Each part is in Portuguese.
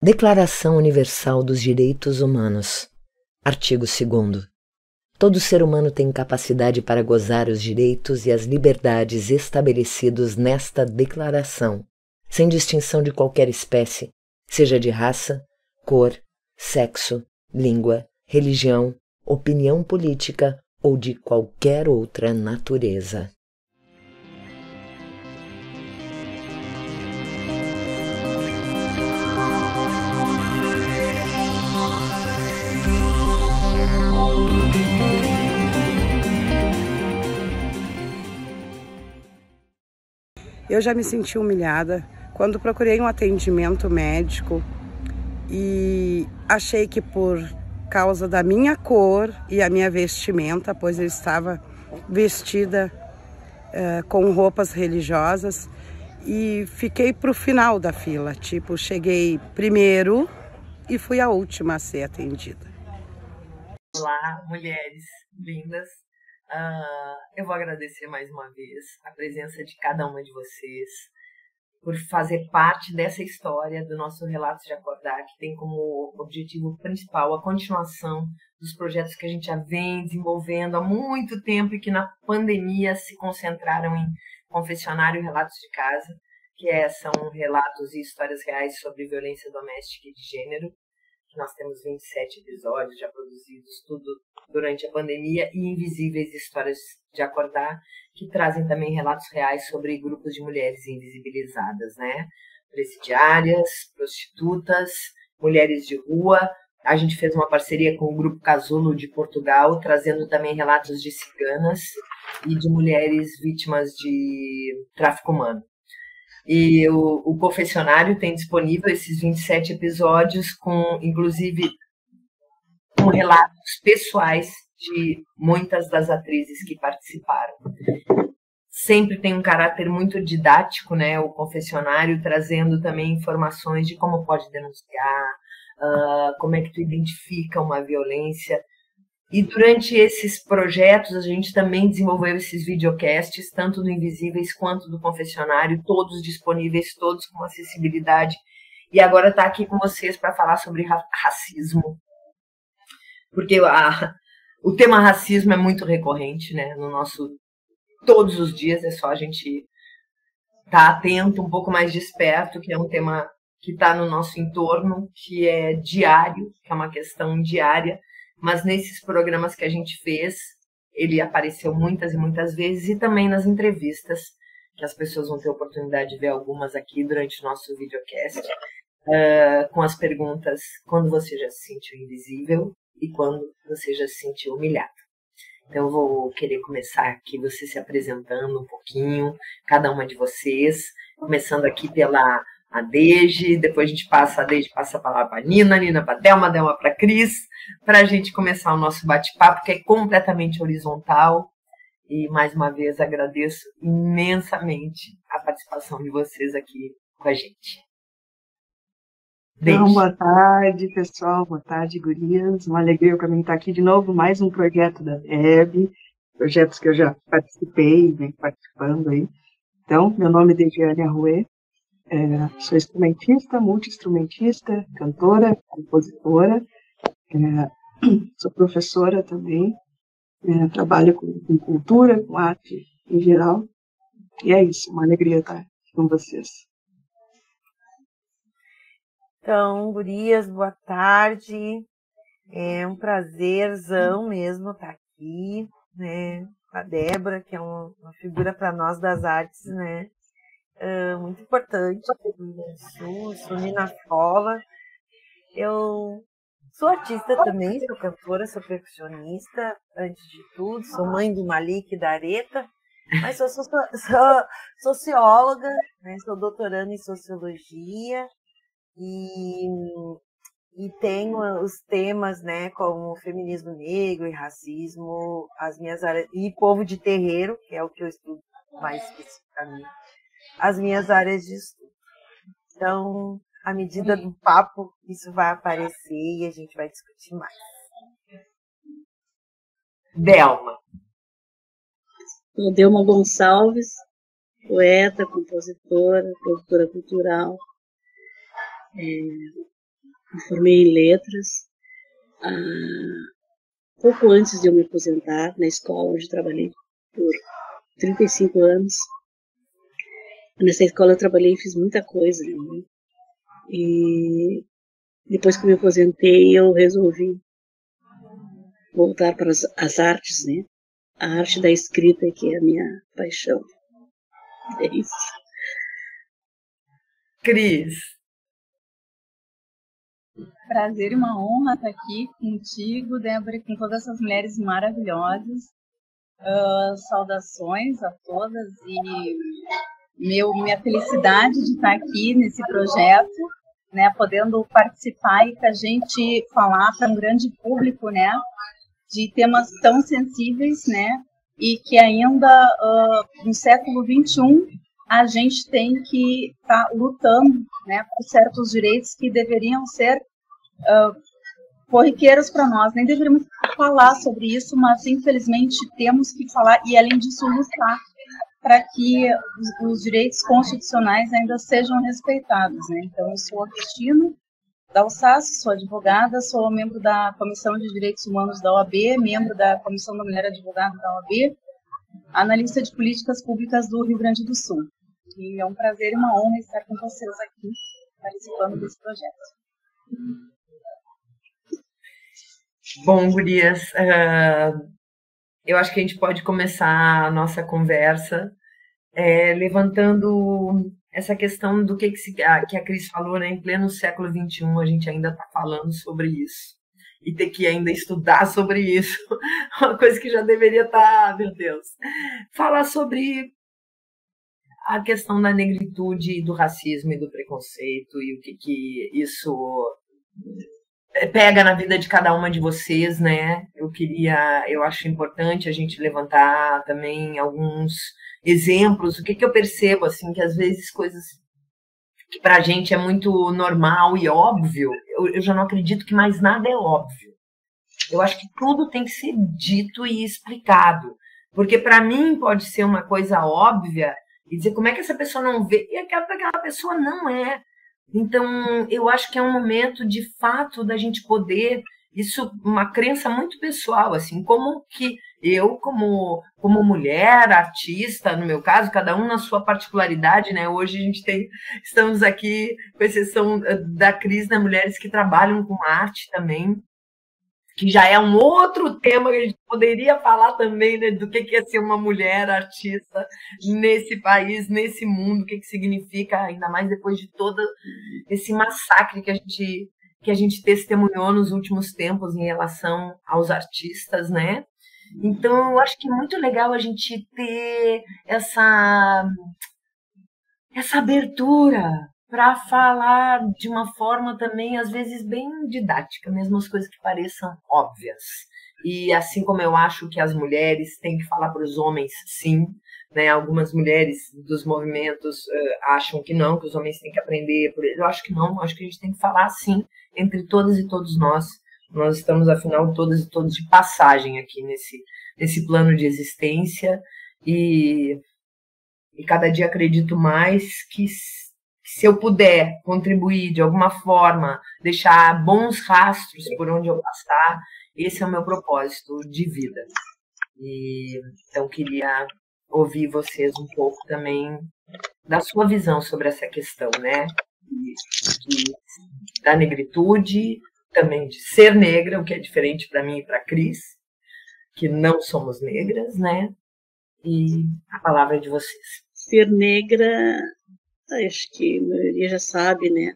Declaração Universal dos Direitos Humanos. Artigo 2º. Todo ser humano tem capacidade para gozar os direitos e as liberdades estabelecidos nesta declaração, sem distinção de qualquer espécie, seja de raça, cor, sexo, língua, religião, opinião política ou de qualquer outra natureza. Eu já me senti humilhada quando procurei um atendimento médico e achei que por causa da minha cor e a minha vestimenta, pois eu estava vestida com roupas religiosas, e fiquei para o final da fila, tipo, cheguei primeiro e fui a última a ser atendida. Olá, mulheres lindas. Eu vou agradecer mais uma vez a presença de cada uma de vocês por fazer parte dessa história do nosso Relatos de Acordar, que tem como objetivo principal a continuação dos projetos que a gente já vem desenvolvendo há muito tempo e que na pandemia se concentraram em Confessionário e Relatos de Casa, que são relatos e histórias reais sobre violência doméstica e de gênero. Nós temos 27 episódios já produzidos, tudo durante a pandemia, e Invisíveis Histórias de Acordar, que trazem também relatos reais sobre grupos de mulheres invisibilizadas, né? Presidiárias, prostitutas, mulheres de rua. A gente fez uma parceria com o Grupo Casulo de Portugal, trazendo também relatos de ciganas e de mulheres vítimas de tráfico humano. E o Confessionário tem disponível esses 27 episódios, inclusive com relatos pessoais de muitas das atrizes que participaram. Sempre tem um caráter muito didático, né? O Confessionário, trazendo também informações de como pode denunciar, como é que tu identifica uma violência. E durante esses projetos, a gente também desenvolveu esses videocasts, tanto do Invisíveis quanto do Confessionário, todos disponíveis, todos com acessibilidade. E agora está aqui com vocês para falar sobre racismo. Porque o tema racismo é muito recorrente, né? Todos os dias, é só a gente estar atento, um pouco mais desperto, que é um tema que está no nosso entorno, que é diário, que é uma questão diária. Mas nesses programas que a gente fez, ele apareceu muitas e muitas vezes, e também nas entrevistas, que as pessoas vão ter a oportunidade de ver algumas aqui durante o nosso videocast, com as perguntas: quando você já se sentiu invisível e quando você já se sentiu humilhado. Então eu vou querer começar aqui você se apresentando um pouquinho, cada uma de vocês, começando aqui pela a Deide, depois a Deide passa a palavra para a Nina para a Delma para a Cris, para a gente começar o nosso bate-papo, que é completamente horizontal. E, mais uma vez, agradeço imensamente a participação de vocês aqui com a gente. Então, boa tarde, pessoal. Boa tarde, gurias. Uma alegria para mim estar aqui de novo, mais um projeto da Deb, projetos que eu já participei, venho participando aí. Então, meu nome é Deidiane Arruê. Sou instrumentista, multi-instrumentista, cantora, compositora, sou professora também, trabalho com cultura, com arte em geral, e é isso, uma alegria estar com vocês. Então, gurias, boa tarde, é um prazerzão mesmo estar aqui, né, com a Débora, que é uma figura para nós das artes, né, muito importante. Sou Nina Fola. Eu sou artista também, sou cantora, sou percussionista, antes de tudo. Sou mãe do Malik e da Areta, mas sou socióloga, né? Sou doutoranda em sociologia e tenho os temas, né, como feminismo negro e racismo, as minhas áreas, e povo de terreiro, que é o que eu estudo mais especificamente, as minhas áreas de estudo. Então, à medida do papo, isso vai aparecer e a gente vai discutir mais. Delma. Sou Delma Gonçalves, poeta, compositora, produtora cultural. me formei em letras, pouco antes de eu me aposentar, na escola onde trabalhei por 35 anos. Nessa escola eu trabalhei e fiz muita coisa, né? E depois que eu me aposentei, eu resolvi voltar para as artes, né? A arte da escrita, que é a minha paixão. É isso. Cris. Prazer e uma honra estar aqui contigo, Débora, e com todas essas mulheres maravilhosas. Saudações a todas e minha felicidade de estar aqui nesse projeto, né, podendo participar e para a gente falar para um grande público, né, de temas tão sensíveis, né, e que ainda no século XXI a gente tem que estar lutando, né, por certos direitos que deveriam ser corriqueiros para nós. Nem deveríamos falar sobre isso, mas infelizmente temos que falar e, além disso, lutar para que os direitos constitucionais ainda sejam respeitados, né? Então, eu sou a Cristina Dalsas, sou advogada, sou membro da Comissão de Direitos Humanos da OAB, membro da Comissão da Mulher Advogada da OAB, analista de políticas públicas do Rio Grande do Sul. E é um prazer e uma honra estar com vocês aqui, participando desse projeto. Bom, gurias, eu acho que a gente pode começar a nossa conversa levantando essa questão do que a Cris falou, né? Em pleno século XXI, a gente ainda está falando sobre isso. E ter que ainda estudar sobre isso, uma coisa que já deveria estar, meu Deus. Falar sobre a questão da negritude, do racismo e do preconceito, e o que isso pega na vida de cada uma de vocês, né? Eu acho importante a gente levantar também alguns exemplos, o que eu percebo, assim, que às vezes coisas que pra gente é muito normal e óbvio, eu já não acredito que mais nada é óbvio. Eu acho que tudo tem que ser dito e explicado, porque para mim pode ser uma coisa óbvia e dizer como é que essa pessoa não vê, e aquela pessoa não é. Então, eu acho que é um momento, de fato, da gente poder, isso, uma crença muito pessoal, assim, como que eu, como mulher, artista, no meu caso, cada um na sua particularidade, né? Hoje a gente estamos aqui, com exceção da Cris, né? Mulheres que trabalham com arte também, que já é um outro tema que a gente poderia falar também, né, do que é ser uma mulher artista nesse país, nesse mundo, o que significa, ainda mais depois de todo esse massacre que a gente testemunhou nos últimos tempos em relação aos artistas, né? Então, eu acho que é muito legal a gente ter essa abertura para falar de uma forma também, às vezes, bem didática, mesmo as coisas que pareçam óbvias. E assim como eu acho que as mulheres têm que falar para os homens, sim, né? Algumas mulheres dos movimentos acham que não, que os homens têm que aprender por eles. Eu acho que não, acho que a gente tem que falar, sim, entre todas e todos nós. Nós estamos, afinal, todas e todos de passagem aqui nesse plano de existência e cada dia acredito mais que se eu puder contribuir de alguma forma, deixar bons rastros por onde eu passar, esse é o meu propósito de vida. E então queria ouvir vocês um pouco também da sua visão sobre essa questão, né? Da negritude, também de ser negra, o que é diferente para mim e para a Cris, que não somos negras, né? E a palavra é de vocês. Ser negra, acho que a maioria já sabe, né,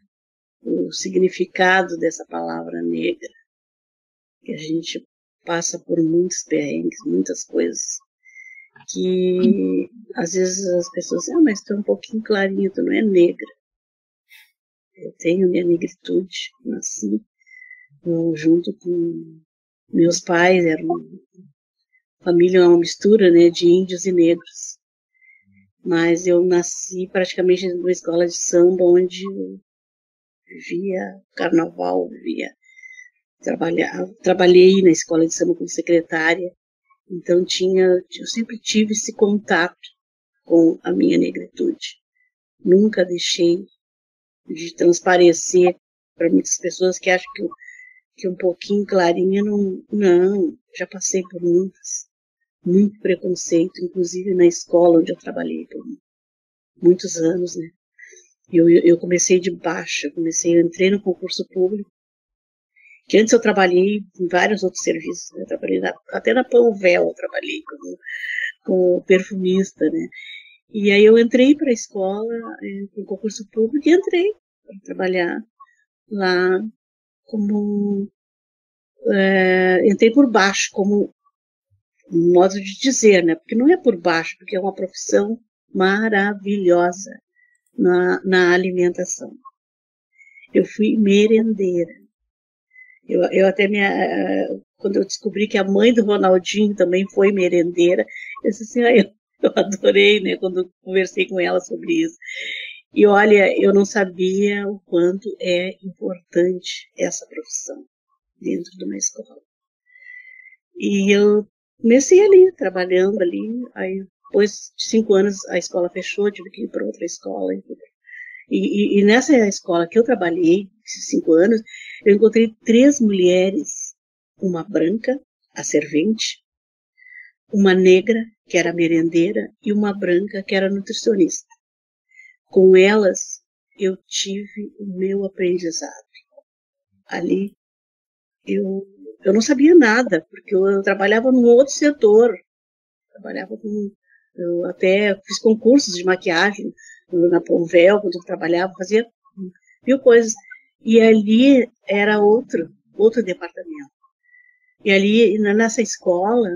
o significado dessa palavra negra, que a gente passa por muitos perrengues, muitas coisas, que às vezes as pessoas dizem, mas tu é um pouquinho clarinho, tu não é negra. Eu tenho minha negritude, nasci junto com meus pais, era uma família, uma mistura, né, de índios e negros. Mas eu nasci praticamente numa escola de samba, onde eu vivia carnaval, trabalhei na escola de samba como secretária, então eu sempre tive esse contato com a minha negritude. Nunca deixei de transparecer Para muitas pessoas que acham que um pouquinho clarinha não, já passei por muito preconceito, inclusive na escola onde eu trabalhei por muitos anos, né? Eu comecei de baixo, eu entrei no concurso público, que antes eu trabalhei em vários outros serviços, né? Eu trabalhei até na Panvel, eu trabalhei como perfumista, né? E aí eu entrei para a escola, com concurso público, e entrei para trabalhar lá como... entrei por baixo, como um modo de dizer, né? Porque não é por baixo, porque é uma profissão maravilhosa na alimentação. Eu fui merendeira. Eu até quando eu descobri que a mãe do Ronaldinho também foi merendeira, eu disse assim, eu adorei, né, quando eu conversei com ela sobre isso. E olha, eu não sabia o quanto é importante essa profissão dentro de uma escola. E eu comecei ali, trabalhando ali, aí depois de 5 anos a escola fechou, tive que ir para outra escola. E nessa escola que eu trabalhei, esses 5 anos, eu encontrei 3 mulheres, uma branca, a servente, uma negra, que era merendeira, e uma branca, que era nutricionista. Com elas, eu tive o meu aprendizado. Ali, eu não sabia nada, porque eu trabalhava num outro setor. Eu até fiz concursos de maquiagem na Panvel, quando eu trabalhava, fazia 1000 coisas. E ali era outro departamento. E ali, nessa escola,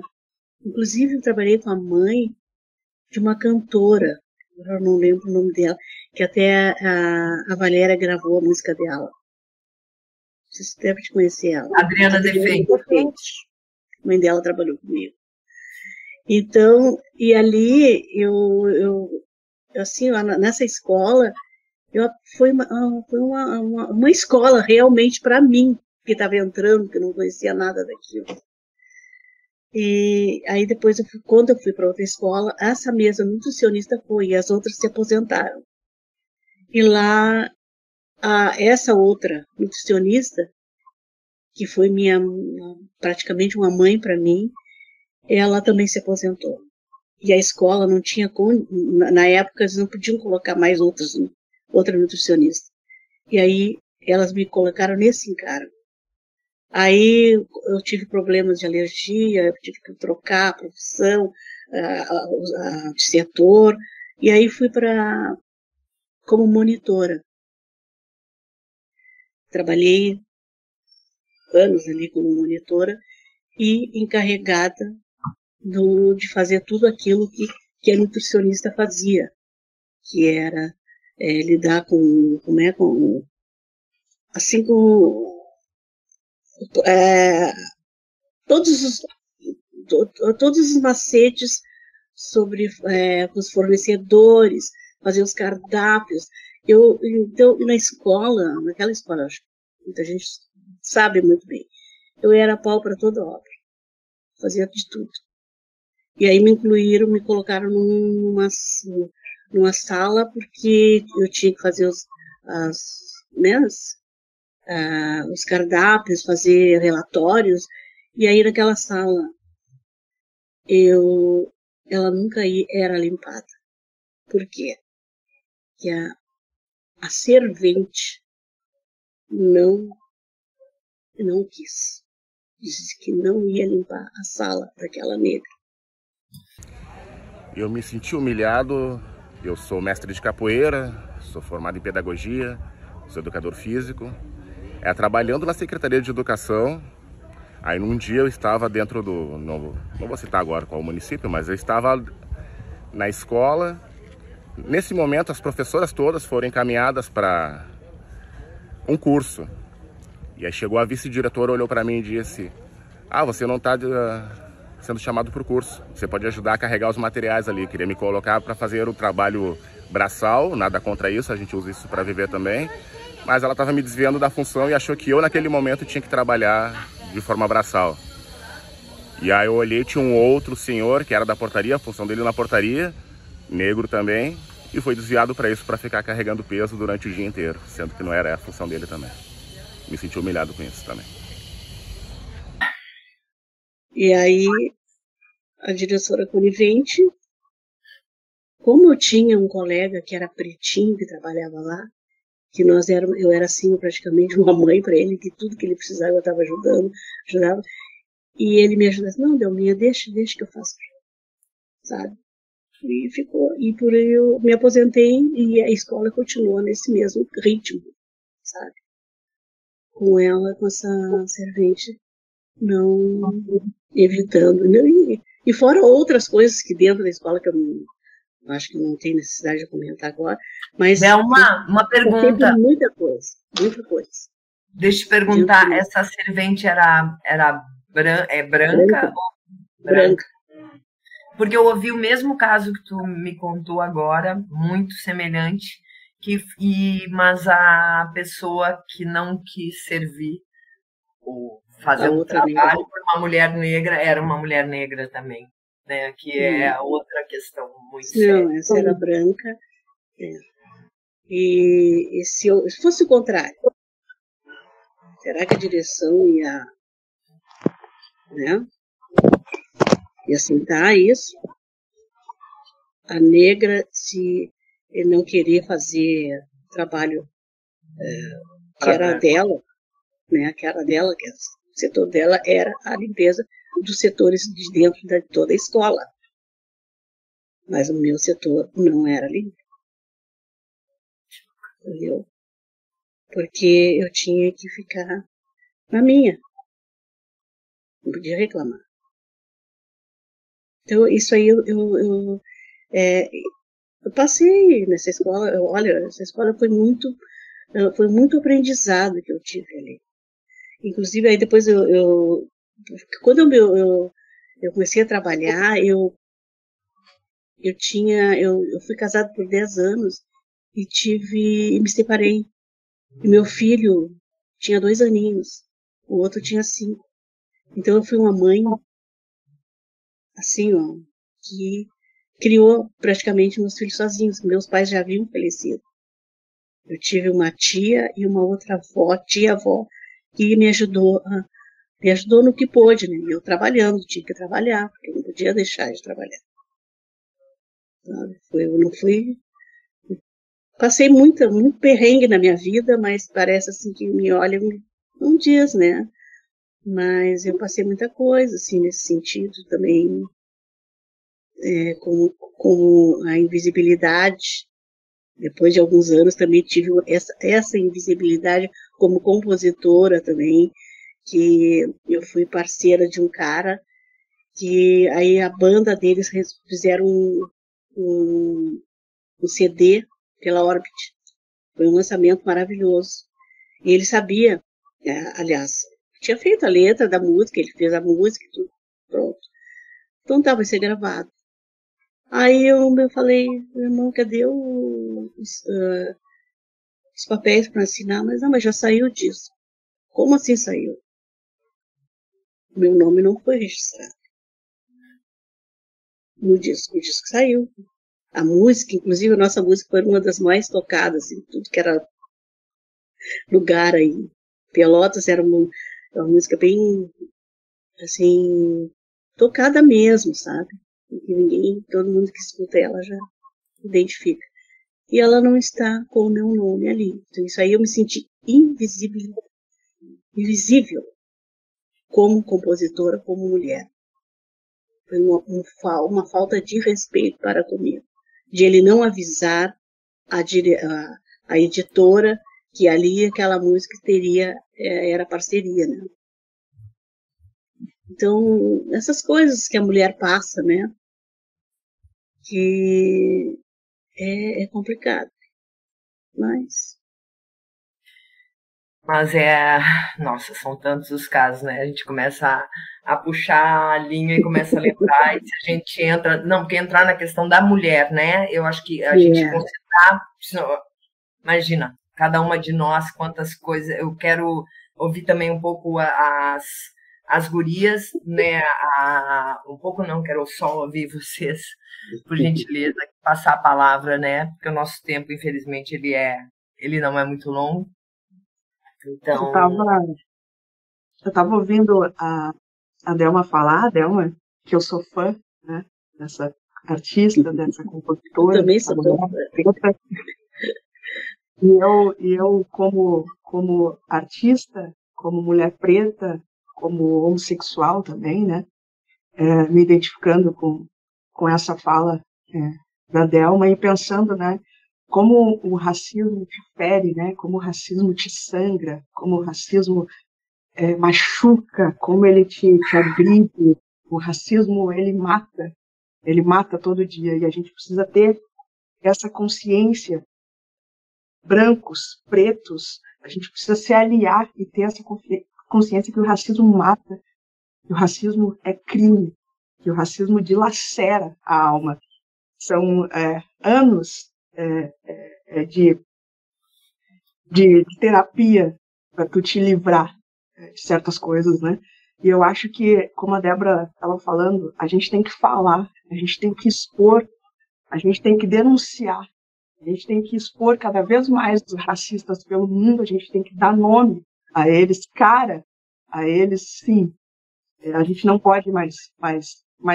inclusive eu trabalhei com a mãe de uma cantora, eu não lembro o nome dela, que até a Valéria gravou a música dela. Vocês devem conhecer ela. Adriana Defeito. A mãe dela trabalhou comigo. Então, e ali, eu assim, nessa escola, foi uma escola realmente para mim, que estava entrando, que não conhecia nada daquilo. E aí depois, quando eu fui para outra escola, essa mesma nutricionista foi, e as outras se aposentaram. E lá, essa outra nutricionista, que foi praticamente uma mãe para mim, ela também se aposentou. E a escola não tinha, na época, eles não podiam colocar mais outra nutricionista. E aí, elas me colocaram nesse encargo. Aí, eu tive problemas de alergia, eu tive que trocar a profissão, de setor, e aí fui como monitora. Trabalhei anos ali como monitora e encarregada de fazer tudo aquilo que a nutricionista fazia, que era lidar com todos os macetes sobre os fornecedores, fazer os cardápios. Então, naquela escola, acho que muita gente sabe muito bem, eu era pau para toda obra, fazia de tudo. E aí me colocaram numa sala, porque eu tinha que fazer os cardápios, fazer relatórios, e aí naquela sala ela nunca era limpada. Por quê? Que a servente não quis. Disse que não ia limpar a sala daquela negra. Eu me senti humilhado. Eu sou mestre de capoeira, sou formado em pedagogia, sou educador físico. Trabalhando na Secretaria de Educação, aí num dia eu estava dentro não vou citar agora qual município, mas eu estava na escola. Nesse momento as professoras todas foram encaminhadas para um curso. E aí chegou a vice-diretora, olhou para mim e disse: você não está sendo chamado para o curso, você pode ajudar a carregar os materiais ali. Queria me colocar para fazer o trabalho braçal, nada contra isso, a gente usa isso para viver também. Mas ela estava me desviando da função e achou que eu naquele momento tinha que trabalhar de forma braçal. E aí eu olhei, tinha um outro senhor que era da portaria, a função dele na portaria, negro também, e foi desviado para isso, para ficar carregando peso durante o dia inteiro, sendo que não era a função dele também. me senti humilhado com isso também. E aí, a diretora conivente, como eu tinha um colega que era pretinho, que trabalhava lá, que eu era assim praticamente uma mãe para ele, que tudo que ele precisava eu estava ajudava, e ele me ajudava, não, Delminha, deixa que eu faço, sabe? E ficou, e por aí eu me aposentei e a escola continuou nesse mesmo ritmo, sabe? Com ela, com essa servente, não evitando, né? E fora outras coisas que dentro da escola que eu acho que não tem necessidade de comentar agora, mas é uma pergunta. Muita coisa. Deixa eu te perguntar, essa servente era branca ou branca? Porque eu ouvi o mesmo caso que tu me contou agora, muito semelhante, mas a pessoa que não quis servir ou fazer um trabalho por uma mulher negra era uma mulher negra também, né? Que é outra questão muito séria. Não, essa era branca. E se fosse o contrário, será que a direção ia aceitar isso? A negra, se ele não queria fazer trabalho que era dela, né? Que o setor dela era a limpeza dos setores de dentro de toda a escola. Mas o meu setor não era limpo. Entendeu? Porque eu tinha que ficar na minha. Não podia reclamar. Então, isso aí eu passei nessa escola. Olha, essa escola foi muito aprendizado que eu tive ali. Inclusive, aí depois quando eu comecei a trabalhar, eu fui casada por 10 anos e me separei. E meu filho tinha 2 aninhos, o outro tinha 5. Então eu fui uma mãe, assim, ó, que criou praticamente meus filhos sozinhos. Meus pais já haviam falecido. Eu tive uma tia e uma outra tia-avó, que me ajudou no que pôde, né? Eu trabalhando, tinha que trabalhar, porque eu não podia deixar de trabalhar. Eu não fui. Passei muito perrengue na minha vida, mas parece assim que me olham, não diz, né? Mas eu passei muita coisa, assim, nesse sentido também, como a invisibilidade. Depois de alguns anos também tive essa invisibilidade como compositora também, que eu fui parceira de um cara que aí a banda deles fizeram um CD pela Orbit. Foi um lançamento maravilhoso. E ele sabia, aliás, tinha feito a letra da música, ele fez a música e tudo, pronto. Então vai ser gravado. Aí eu falei, irmão, cadê os papéis para assinar? Mas já saiu disso. Como assim saiu? Meu nome não foi registrado no disco. O disco saiu. A música, inclusive a nossa música foi uma das mais tocadas, assim, tudo que era lugar aí. Pelotas era uma música bem, assim, tocada mesmo, sabe? E todo mundo que escuta ela já identifica. E ela não está com o meu nome ali. Então isso aí eu me senti invisível como compositora, como mulher. Foi uma falta de respeito para comigo. De ele não avisar a editora que ali aquela música era parceria, né? Então, essas coisas que a mulher passa, né? Que é complicado. Mas nossa, são tantos os casos, né? A gente começa a puxar a linha e começa a lembrar, e se a gente entra, não, porque entrar na questão da mulher, né? Eu acho que a gente considerar, imagina, cada uma de nós, quantas coisas, eu quero ouvir também um pouco as gurias, né? Um pouco não, quero só ouvir vocês, por gentileza, passar a palavra, né? Porque o nosso tempo, infelizmente, ele não é muito longo. Então, eu tava ouvindo a Delma falar, Delma, que eu sou fã, né, dessa artista, dessa compositora. Eu também sou fã. E eu como artista, como mulher preta, como homossexual também, né, me identificando com essa fala da Delma e pensando, né, como o racismo te fere, né, como o racismo te sangra, como o racismo machuca, como ele te agride. O racismo, ele mata todo dia, e a gente precisa ter essa consciência, brancos, pretos, a gente precisa se aliar e ter essa consciência que o racismo mata, que o racismo é crime, que o racismo dilacera a alma. São anos de terapia para tu te livrar de certas coisas, né? E eu acho que, como a Débora estava falando, a gente tem que falar, a gente tem que expor, a gente tem que denunciar, a gente tem que expor cada vez mais os racistas pelo mundo, a gente tem que dar nome a eles, cara a eles, sim. A gente não pode mais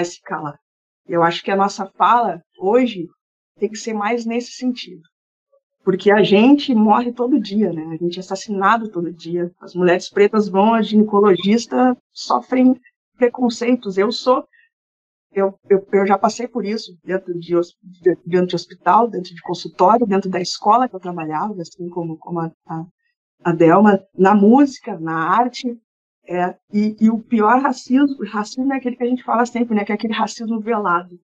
se calar. Eu acho que a nossa fala hoje tem que ser mais nesse sentido. Porque a gente morre todo dia, né? A gente é assassinado todo dia. As mulheres pretas vão a ginecologista, sofrem preconceitos. Eu já passei por isso dentro de hospital, dentro de consultório, dentro da escola que eu trabalhava, assim como a Delma, na música, na arte. E o pior racismo é aquele que a gente fala sempre, né? Que é aquele racismo velado,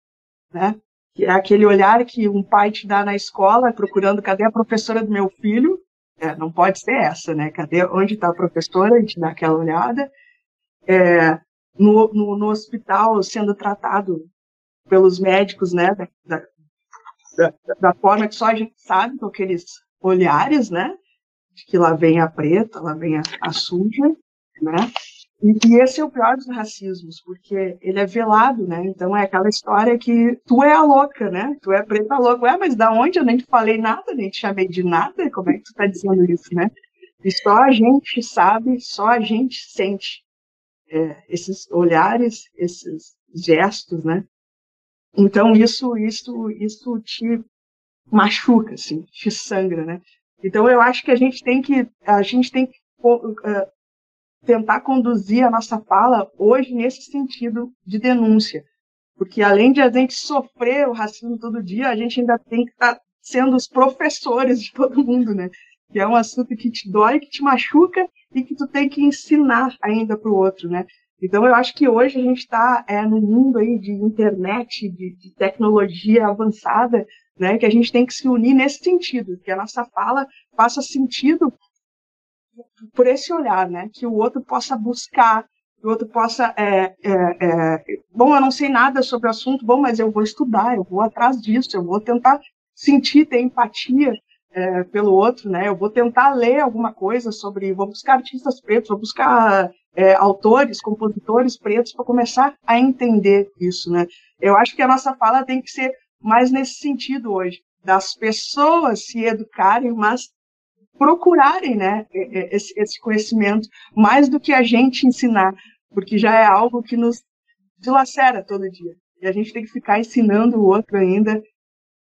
né? Que é aquele olhar que um pai te dá na escola, procurando cadê a professora do meu filho. Não pode ser essa, né? Onde está a professora? A gente dá aquela olhada. No hospital, sendo tratado pelos médicos, né? Da forma que só a gente sabe, com aqueles olhares, né? De que lá vem a preta, lá vem a suja, né? E esse é o pior dos racismos, porque ele é velado, né? Então é aquela história que tu é a louca, né? Tu é a preta louca. Mas da onde? Eu nem te falei nada, nem te chamei de nada. Como é que tu tá dizendo isso, né? E só a gente sabe, só a gente sente esses olhares, esses gestos, né? Então isso te machuca, assim, te sangra, né? Então eu acho que a gente tem que tentar conduzir a nossa fala hoje nesse sentido de denúncia. Porque além de a gente sofrer o racismo todo dia, a gente ainda tem que estar sendo os professores de todo mundo, né? Que é um assunto que te dói, que te machuca e que tu tem que ensinar ainda para o outro, né? Então eu acho que hoje a gente está no mundo aí de internet, de tecnologia avançada, né? Que a gente tem que se unir nesse sentido, que a nossa fala faça sentido por esse olhar, né? Que o outro possa buscar, que o outro possa... bom, eu não sei nada sobre o assunto, bom, mas eu vou estudar, eu vou atrás disso, eu vou tentar sentir, ter empatia pelo outro, né? Eu vou tentar ler alguma coisa sobre... Vou buscar artistas pretos, vou buscar autores, compositores pretos para começar a entender isso, né? Eu acho que a nossa fala tem que ser mais nesse sentido hoje, das pessoas se educarem, mas procurarem, né, esse conhecimento, mais do que a gente ensinar, porque já é algo que nos dilacera todo dia. E a gente tem que ficar ensinando o outro ainda,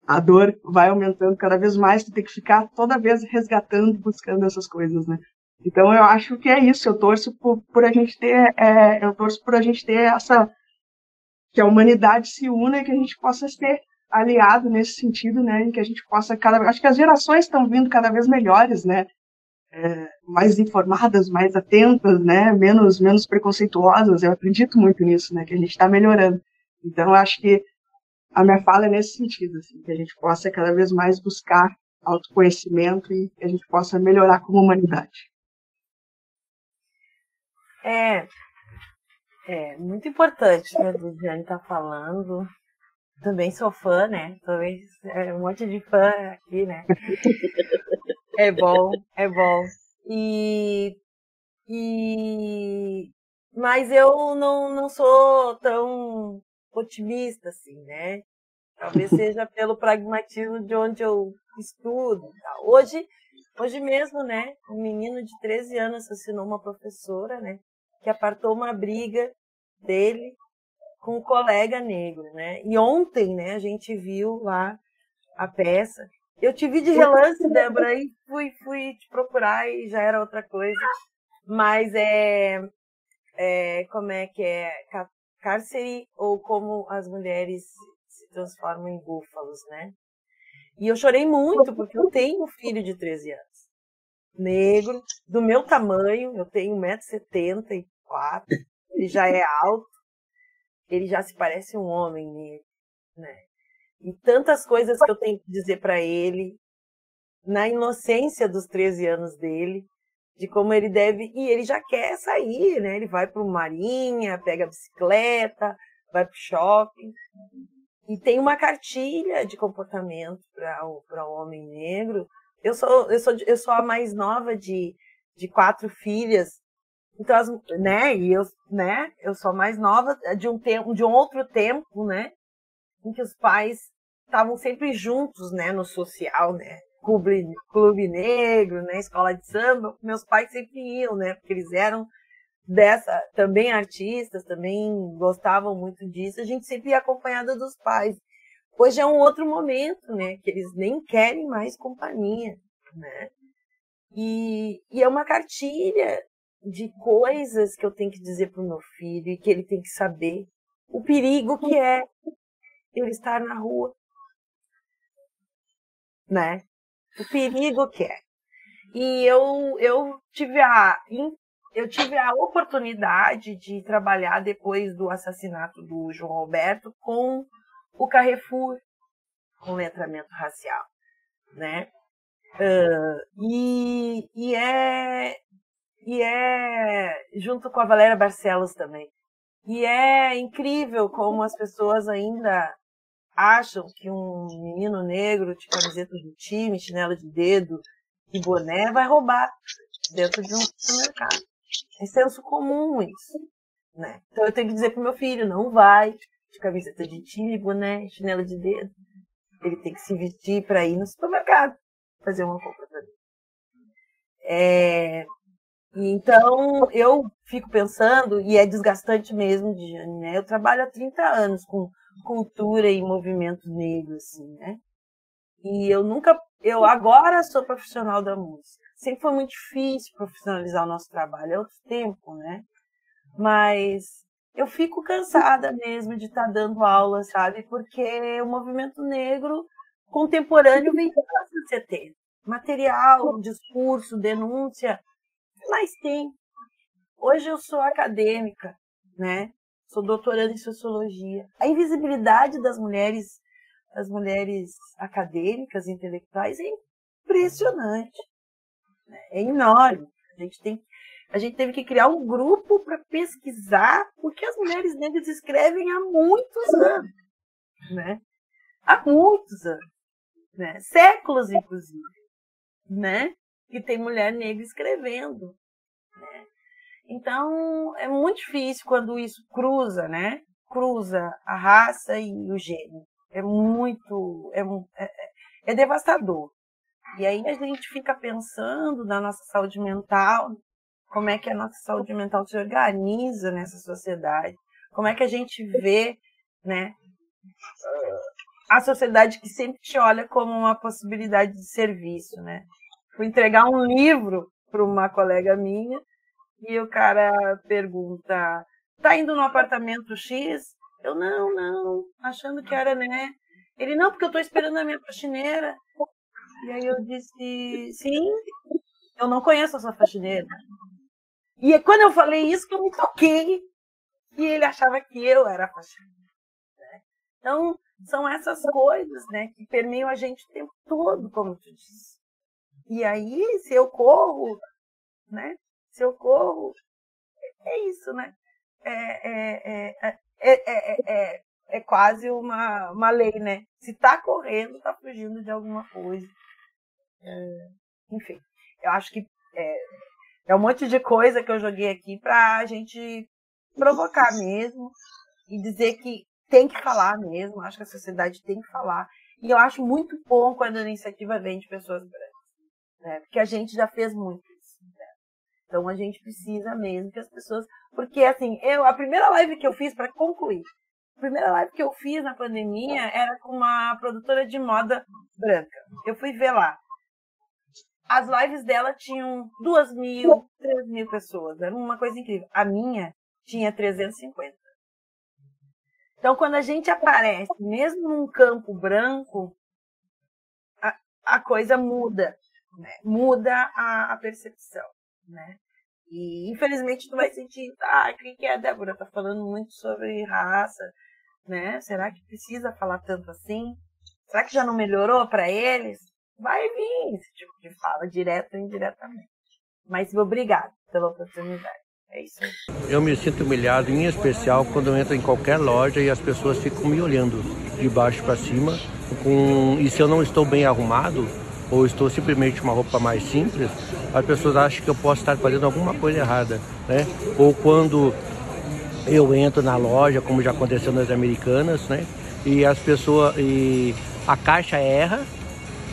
a dor vai aumentando cada vez mais, tu tem que ficar toda vez resgatando, buscando essas coisas, né? Então eu acho que é isso, eu torço por a gente ter, essa, que a humanidade se una e que a gente possa ser aliado nesse sentido, né, em que a gente possa acho que as gerações estão vindo cada vez melhores, né, mais informadas, mais atentas, né, menos preconceituosas. Eu acredito muito nisso, né, que a gente está melhorando. Então eu acho que a minha fala é nesse sentido, assim, que a gente possa cada vez mais buscar autoconhecimento e que a gente possa melhorar como humanidade. Muito importante, né, do Diane tá falando. Também sou fã, né? Também um monte de fã aqui, né? É bom. Mas eu não sou tão otimista assim, né? Talvez seja pelo pragmatismo de onde eu estudo. Hoje Hoje mesmo, né, um menino de 13 anos assassinou uma professora, né, que apartou uma briga dele com um colega negro, né? E ontem, né, a gente viu lá a peça. Eu te vi de relance, Débora, e fui te procurar e já era outra coisa. Mas como é que é? Cárcere, ou como as mulheres se transformam em búfalos, né? E eu chorei muito, porque eu tenho um filho de 13 anos. Negro, do meu tamanho, eu tenho 1,74 m, ele já é alto, ele já se parece um homem negro, né? E tantas coisas que eu tenho que dizer para ele, na inocência dos 13 anos dele, de como ele deve... E ele já quer sair, né? Ele vai para o Marinha, pega a bicicleta, vai para o shopping. E tem uma cartilha de comportamento para o homem negro. Eu sou a mais nova de 4 filhas. Então, eu sou a mais nova de um outro tempo, né? Em que os pais estavam sempre juntos, né, no social, né, clube negro, né, escola de samba. Meus pais sempre iam, né, porque eles eram também artistas, também gostavam muito disso. A gente sempre ia acompanhada dos pais. Hoje é um outro momento, né, que eles nem querem mais companhia, né, e é uma cartilha de coisas que eu tenho que dizer para o meu filho e que ele tem que saber o perigo que é ele estar na rua, né? O perigo que é. E eu tive a oportunidade de trabalhar depois do assassinato do João Alberto com o Carrefour, com letramento racial, né? E junto com a Valéria Barcelos também. E é incrível como as pessoas ainda acham que um menino negro de camiseta do time, chinelo de dedo e boné vai roubar dentro de um supermercado. É senso comum isso, né? Então eu tenho que dizer pro meu filho, não vai de camiseta de time, boné, chinelo de dedo. Ele tem que se vestir para ir no supermercado, fazer uma compra para ele. Então eu fico pensando, e é desgastante mesmo, Diane, né? Eu trabalho há 30 anos com cultura e movimento negro, assim, né? E eu agora sou profissional da música. Sempre foi muito difícil profissionalizar o nosso trabalho, é outro tempo, né? Mas eu fico cansada mesmo de estar dando aula, sabe? Porque o movimento negro contemporâneo vem dos anos 70. Material, discurso, denúncia, mas tem. Hoje eu sou acadêmica, né? Sou doutoranda em sociologia. A invisibilidade das mulheres acadêmicas, intelectuais, é impressionante, né? É enorme. A gente teve que criar um grupo para pesquisar o que as mulheres negras escrevem há muitos anos, né? Há muitos anos, né? Séculos, inclusive, né? Que tem mulher negra escrevendo, né? Então, é muito difícil quando isso cruza, né? Cruza a raça e o gênero. É devastador. E aí a gente fica pensando na nossa saúde mental, como é que a nossa saúde mental se organiza nessa sociedade, como é que a gente vê, né, a sociedade que sempre te olha como uma possibilidade de serviço, né? Fui entregar um livro para uma colega minha e o cara pergunta, tá indo no apartamento X? Eu, não, achando que era, né? Ele, não, porque eu tô esperando a minha faxineira. E aí eu disse, sim, eu não conheço a sua faxineira. E é quando eu falei isso que eu me toquei e ele achava que eu era a faxineira, né? Então, são essas coisas, né, que permeiam a gente o tempo todo, como tu disse. E aí, se eu corro, né? Se eu corro, é isso, né? É quase uma lei, né? Se tá correndo, tá fugindo de alguma coisa. Enfim, eu acho que é um monte de coisa que eu joguei aqui pra gente provocar mesmo e dizer que tem que falar mesmo. Acho que a sociedade tem que falar. E eu acho muito bom quando a iniciativa vem de pessoas brancas. né? Porque a gente já fez muito isso, né? Então a gente precisa mesmo que as pessoas... Porque assim, a primeira live que eu fiz, para concluir, a primeira live que eu fiz na pandemia era com uma produtora de moda branca. Eu fui ver lá. As lives dela tinham 2.000, 3.000 pessoas. Era uma coisa incrível. A minha tinha 350. Então, quando a gente aparece, mesmo num campo branco, a coisa muda, né? Muda a percepção, né? E, infelizmente, tu vai sentir, quem que é a Débora? Tá falando muito sobre raça, né? Será que precisa falar tanto assim? Será que já não melhorou para eles? Vai vir esse tipo de fala, direto ou indiretamente. Mas obrigado pela oportunidade. É isso aí. Eu me sinto humilhado, em especial, quando eu entro em qualquer loja e as pessoas ficam me olhando de baixo para cima. E se eu não estou bem arrumado, ou estou simplesmente uma roupa mais simples, as pessoas acham que eu posso estar fazendo alguma coisa errada, né? Ou quando eu entro na loja, como já aconteceu nas Americanas, né? E a caixa erra,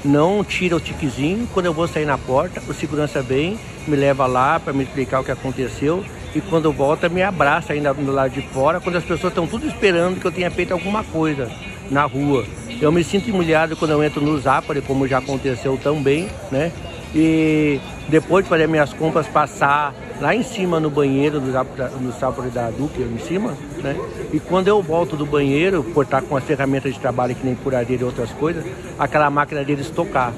não tira o tiquezinho. Quando eu vou sair na porta, o segurança vem, me leva lá para me explicar o que aconteceu, e quando volta me abraça ainda do lado de fora, quando as pessoas estão tudo esperando que eu tenha feito alguma coisa na rua. Eu me sinto humilhado quando eu entro no Zafari, como já aconteceu também, né? E depois de fazer minhas compras, passar lá em cima no banheiro, no Zafari da Duque, em cima, né? E quando eu volto do banheiro, por estar com as ferramentas de trabalho que nem furadeira e outras coisas, aquela máquina deles tocar.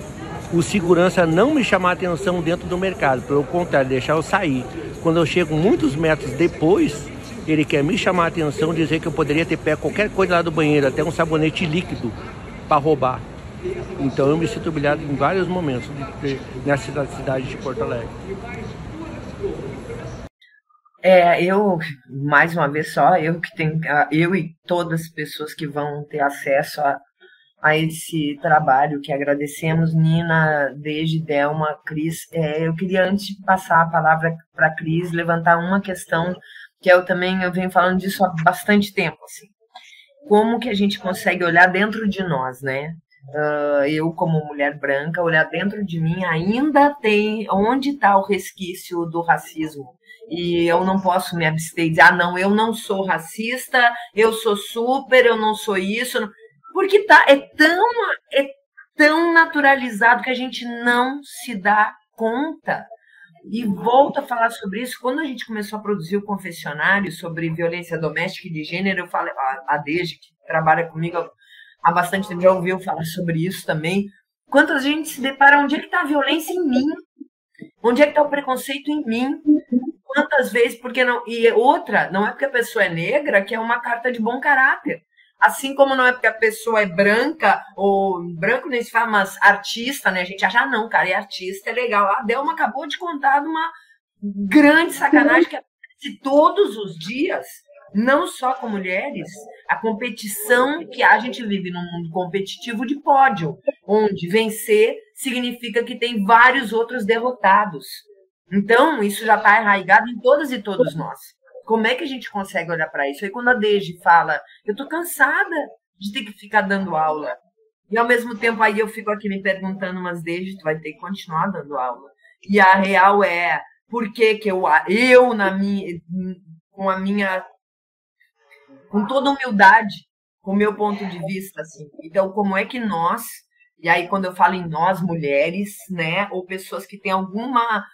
O segurança não me chamar a atenção dentro do mercado, pelo contrário, deixar eu sair. Quando eu chego muitos metros depois, ele quer me chamar a atenção, dizer que eu poderia ter pego qualquer coisa lá do banheiro, até um sabonete líquido, para roubar. Então eu me sinto humilhado em vários momentos nessa cidade de Porto Alegre. Eu, mais uma vez só, eu e todas as pessoas que vão ter acesso a esse trabalho, que agradecemos, Nina, desde Delma, Cris. Eu queria, antes de passar a palavra para a Cris, levantar uma questão que eu venho falando disso há bastante tempo, assim. Como que a gente consegue olhar dentro de nós, né? Eu, como mulher branca, olhar dentro de mim, ainda tem onde está o resquício do racismo. E eu não posso me abster e dizer, não, eu não sou racista, eu sou super, eu não sou isso. Porque é tão naturalizado que a gente não se dá conta. E volto a falar sobre isso. Quando a gente começou a produzir o confessionário sobre violência doméstica e de gênero, eu falei, a Deja, que trabalha comigo há bastante tempo, já ouviu falar sobre isso também. Quantas gente se depara, onde é que está a violência em mim? Onde é que está o preconceito em mim? Quantas vezes, porque não... E outra, não é porque a pessoa é negra que é uma carta de bom caráter. Assim como não é porque a pessoa é branca, ou branco nem se fala, mas artista, né? A gente acha, não, cara, é artista, é legal. A Delma acabou de contar de uma grande sacanagem que acontece todos os dias, não só com mulheres, a competição que a gente vive num mundo competitivo de pódio, onde vencer significa que tem vários outros derrotados. Então, isso já está arraigado em todas e todos nós. Como é que a gente consegue olhar para isso? Aí quando a Deji fala, eu estou cansada de ter que ficar dando aula. E ao mesmo tempo aí eu fico aqui me perguntando, mas Deji, tu vai ter que continuar dando aula. E a real é, por que que com toda humildade, com o meu ponto de vista, assim. Então, como é que nós, e aí quando eu falo em nós, mulheres, né, ou pessoas que têm alguma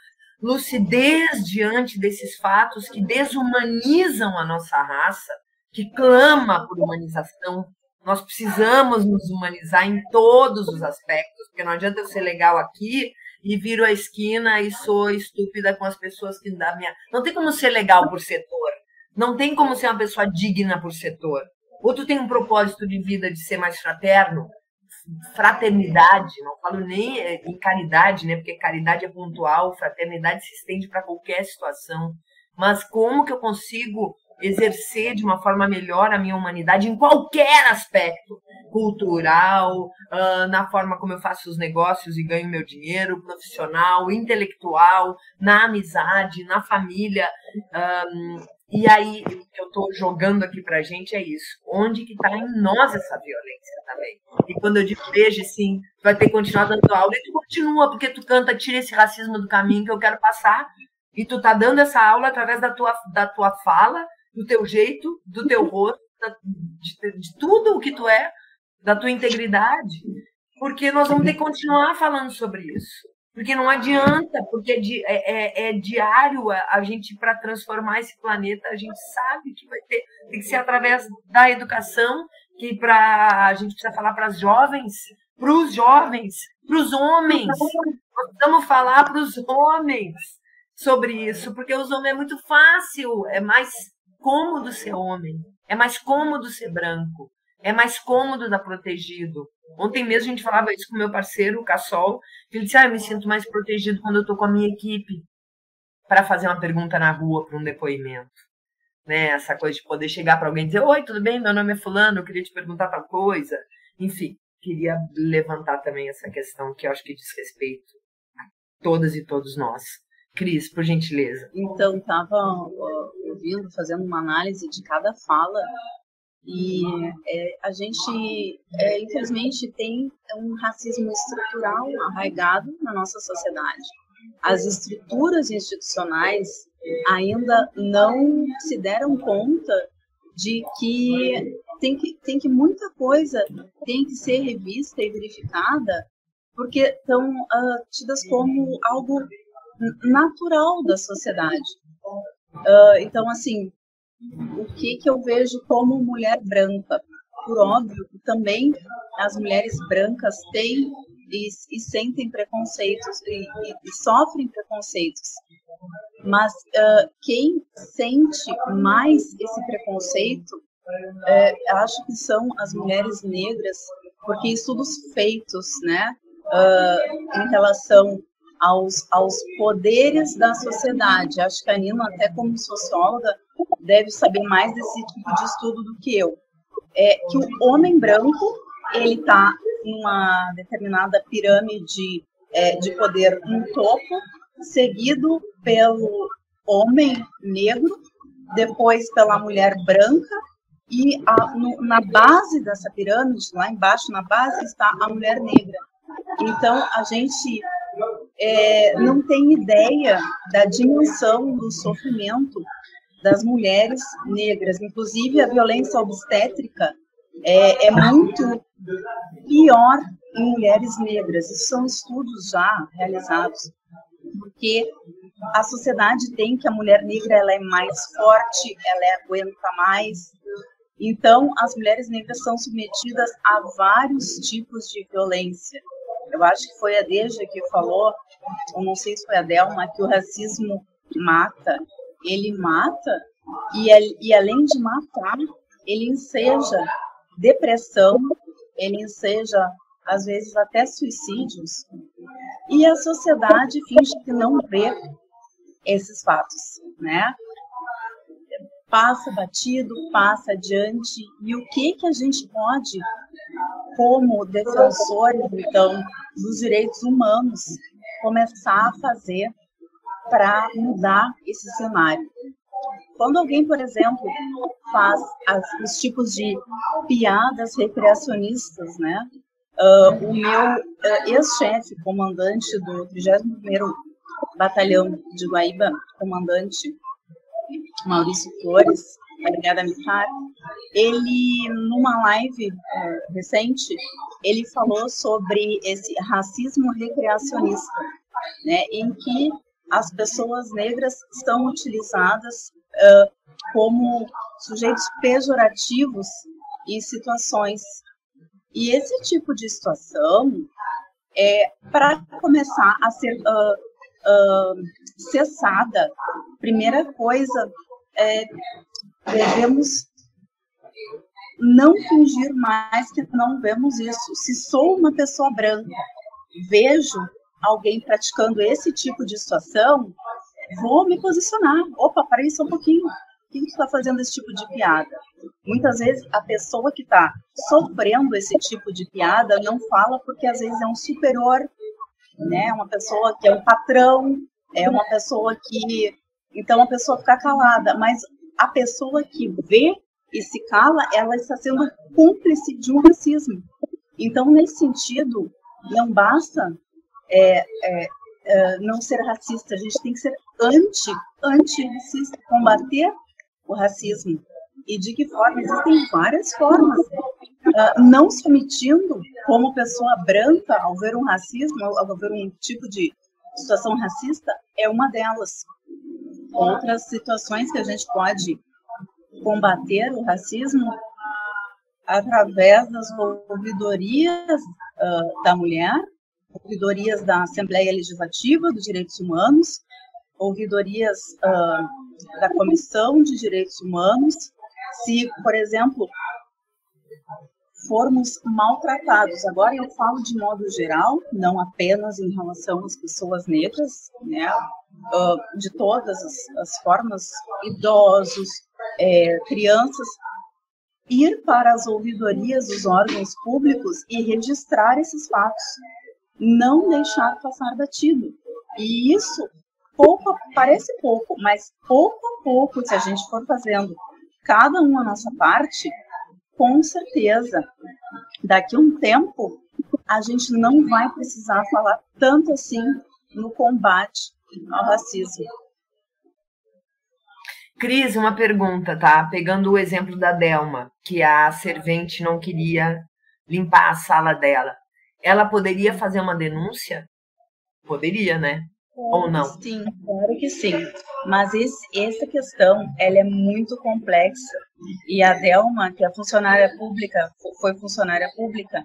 lucidez diante desses fatos que desumanizam a nossa raça, que clama por humanização. Nós precisamos nos humanizar em todos os aspectos, porque não adianta eu ser legal aqui e viro a esquina e sou estúpida com as pessoas que da minha... Não tem como ser legal por setor, não tem como ser uma pessoa digna por setor. Ou tu tem um propósito de vida de ser mais fraterno, fraternidade, não falo nem em caridade, né? Porque caridade é pontual, fraternidade se estende para qualquer situação. Mas como que eu consigo exercer de uma forma melhor a minha humanidade em qualquer aspecto? Cultural, na forma como eu faço os negócios e ganho meu dinheiro, profissional, intelectual, na amizade, na família. E aí, o que eu estou jogando aqui pra gente é isso. Onde que está em nós essa violência também? E quando eu digo beijo, sim, tu vai ter que continuar dando aula. E tu continua, porque tu canta, tira esse racismo do caminho que eu quero passar. E tu tá dando essa aula através da tua fala, do teu jeito, do teu rosto, de tudo o que tu é, da tua integridade. Porque nós vamos ter que continuar falando sobre isso. Porque não adianta, porque é diário a gente, para transformar esse planeta, a gente sabe que tem que ser através da educação, que a gente precisa falar para os jovens, para os homens. Nós precisamos falar para os homens sobre isso, porque os homens é muito fácil, é mais cômodo ser homem, é mais cômodo ser branco, é mais cômodo dar protegido. Ontem mesmo a gente falava isso com o meu parceiro, o Cassol, que ele disse, eu me sinto mais protegido quando eu estou com a minha equipe para fazer uma pergunta na rua, para um depoimento. Né? Essa coisa de poder chegar para alguém e dizer, oi, tudo bem? Meu nome é fulano, eu queria te perguntar tal coisa. Enfim, queria levantar também essa questão que eu acho que diz respeito a todas e todos nós. Cris, por gentileza. Então, estava ouvindo, fazendo uma análise de cada fala. E a gente, infelizmente, tem um racismo estrutural arraigado na nossa sociedade. As estruturas institucionais ainda não se deram conta de que tem que muita coisa tem que ser revista e verificada, porque estão tidas como algo natural da sociedade. Então, assim, o que eu vejo como mulher branca? Por óbvio, também as mulheres brancas têm e sentem preconceitos e sofrem preconceitos. Mas quem sente mais esse preconceito, acho que são as mulheres negras, porque estudos feitos, né, em relação aos poderes da sociedade. Acho que a Nina, até como socióloga, deve saber mais desse tipo de estudo do que eu. Que o homem branco, ele está em uma determinada pirâmide de poder no topo, seguido pelo homem negro, depois pela mulher branca, e na base dessa pirâmide, lá embaixo, na base, está a mulher negra. Então, a gente não tem ideia da dimensão do sofrimento das mulheres negras. Inclusive, a violência obstétrica é muito pior em mulheres negras. Isso são estudos já realizados, porque a sociedade tem que a mulher negra ela é mais forte, ela aguenta mais. Então, as mulheres negras são submetidas a vários tipos de violência. Eu acho que foi a Deja que falou, ou não sei se foi a Delma, que o racismo mata. Ele mata e além de matar, ele enseja depressão, ele enseja, às vezes, até suicídios. E a sociedade finge que não vê esses fatos, né? Passa batido, passa adiante. E o que a gente pode, como defensores, então, dos direitos humanos, começar a fazer para mudar esse cenário? Quando alguém, por exemplo, faz os tipos de piadas recreacionistas, né? O meu ex-chefe, comandante do 31º Batalhão de Guaíba, comandante Maurício Flores, da Brigada Militar, ele, numa live recente, ele falou sobre esse racismo recreacionista, né, em que as pessoas negras são utilizadas como sujeitos pejorativos em situações. E esse tipo de situação, para começar a ser cessada, primeira coisa, devemos não fingir mais que não vemos isso. Se sou uma pessoa branca, vejo alguém praticando esse tipo de situação, vou me posicionar. Opa, para aí só um pouquinho. Por que tu está fazendo esse tipo de piada? Muitas vezes a pessoa que está sofrendo esse tipo de piada não fala porque às vezes é um superior, né? Uma pessoa que é um patrão, é uma pessoa que... Então a pessoa fica calada, mas a pessoa que vê e se cala, ela está sendo cúmplice de um racismo. Então, nesse sentido, não basta não ser racista, a gente tem que ser anti-racista, combater o racismo. E de que forma? Existem várias formas. Não se omitindo como pessoa branca ao ver um racismo, ao ver um tipo de situação racista, é uma delas. Outras situações que a gente pode combater o racismo através das ouvidorias da mulher, ouvidorias da Assembleia Legislativa dos Direitos Humanos, ouvidorias da Comissão de Direitos Humanos. Se, por exemplo, formos maltratados, agora eu falo de modo geral, não apenas em relação às pessoas negras, né, de todas as formas, idosos, crianças, ir para as ouvidorias dos órgãos públicos e registrar esses fatos, não deixar passar batido. E isso parece pouco, mas pouco a pouco, se a gente for fazendo cada um a nossa parte, com certeza, daqui a um tempo, a gente não vai precisar falar tanto assim no combate ao racismo. Cris, uma pergunta, tá? Pegando o exemplo da Delma, que a servente não queria limpar a sala dela. Ela poderia fazer uma denúncia? Poderia, né? Ou não? Sim, claro que sim. Mas essa questão, ela é muito complexa. E a Delma, que é funcionária pública, foi funcionária pública,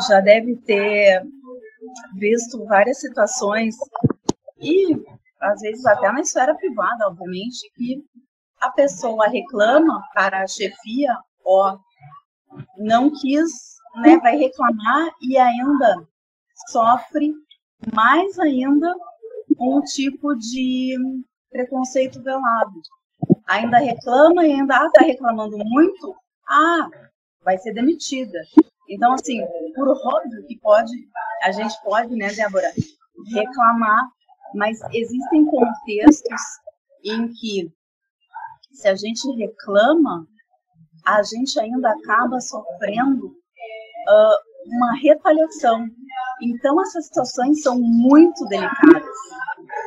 já deve ter visto várias situações, e às vezes até na esfera privada, obviamente, que a pessoa reclama para a chefia, não quis, né, vai reclamar e ainda sofre mais ainda um tipo de preconceito velado. Ainda reclama e ainda está reclamando muito, vai ser demitida. Então, assim, por óbvio que a gente pode, né, Débora, reclamar, mas existem contextos em que, se a gente reclama, a gente ainda acaba sofrendo uma retaliação. Então, essas situações são muito delicadas.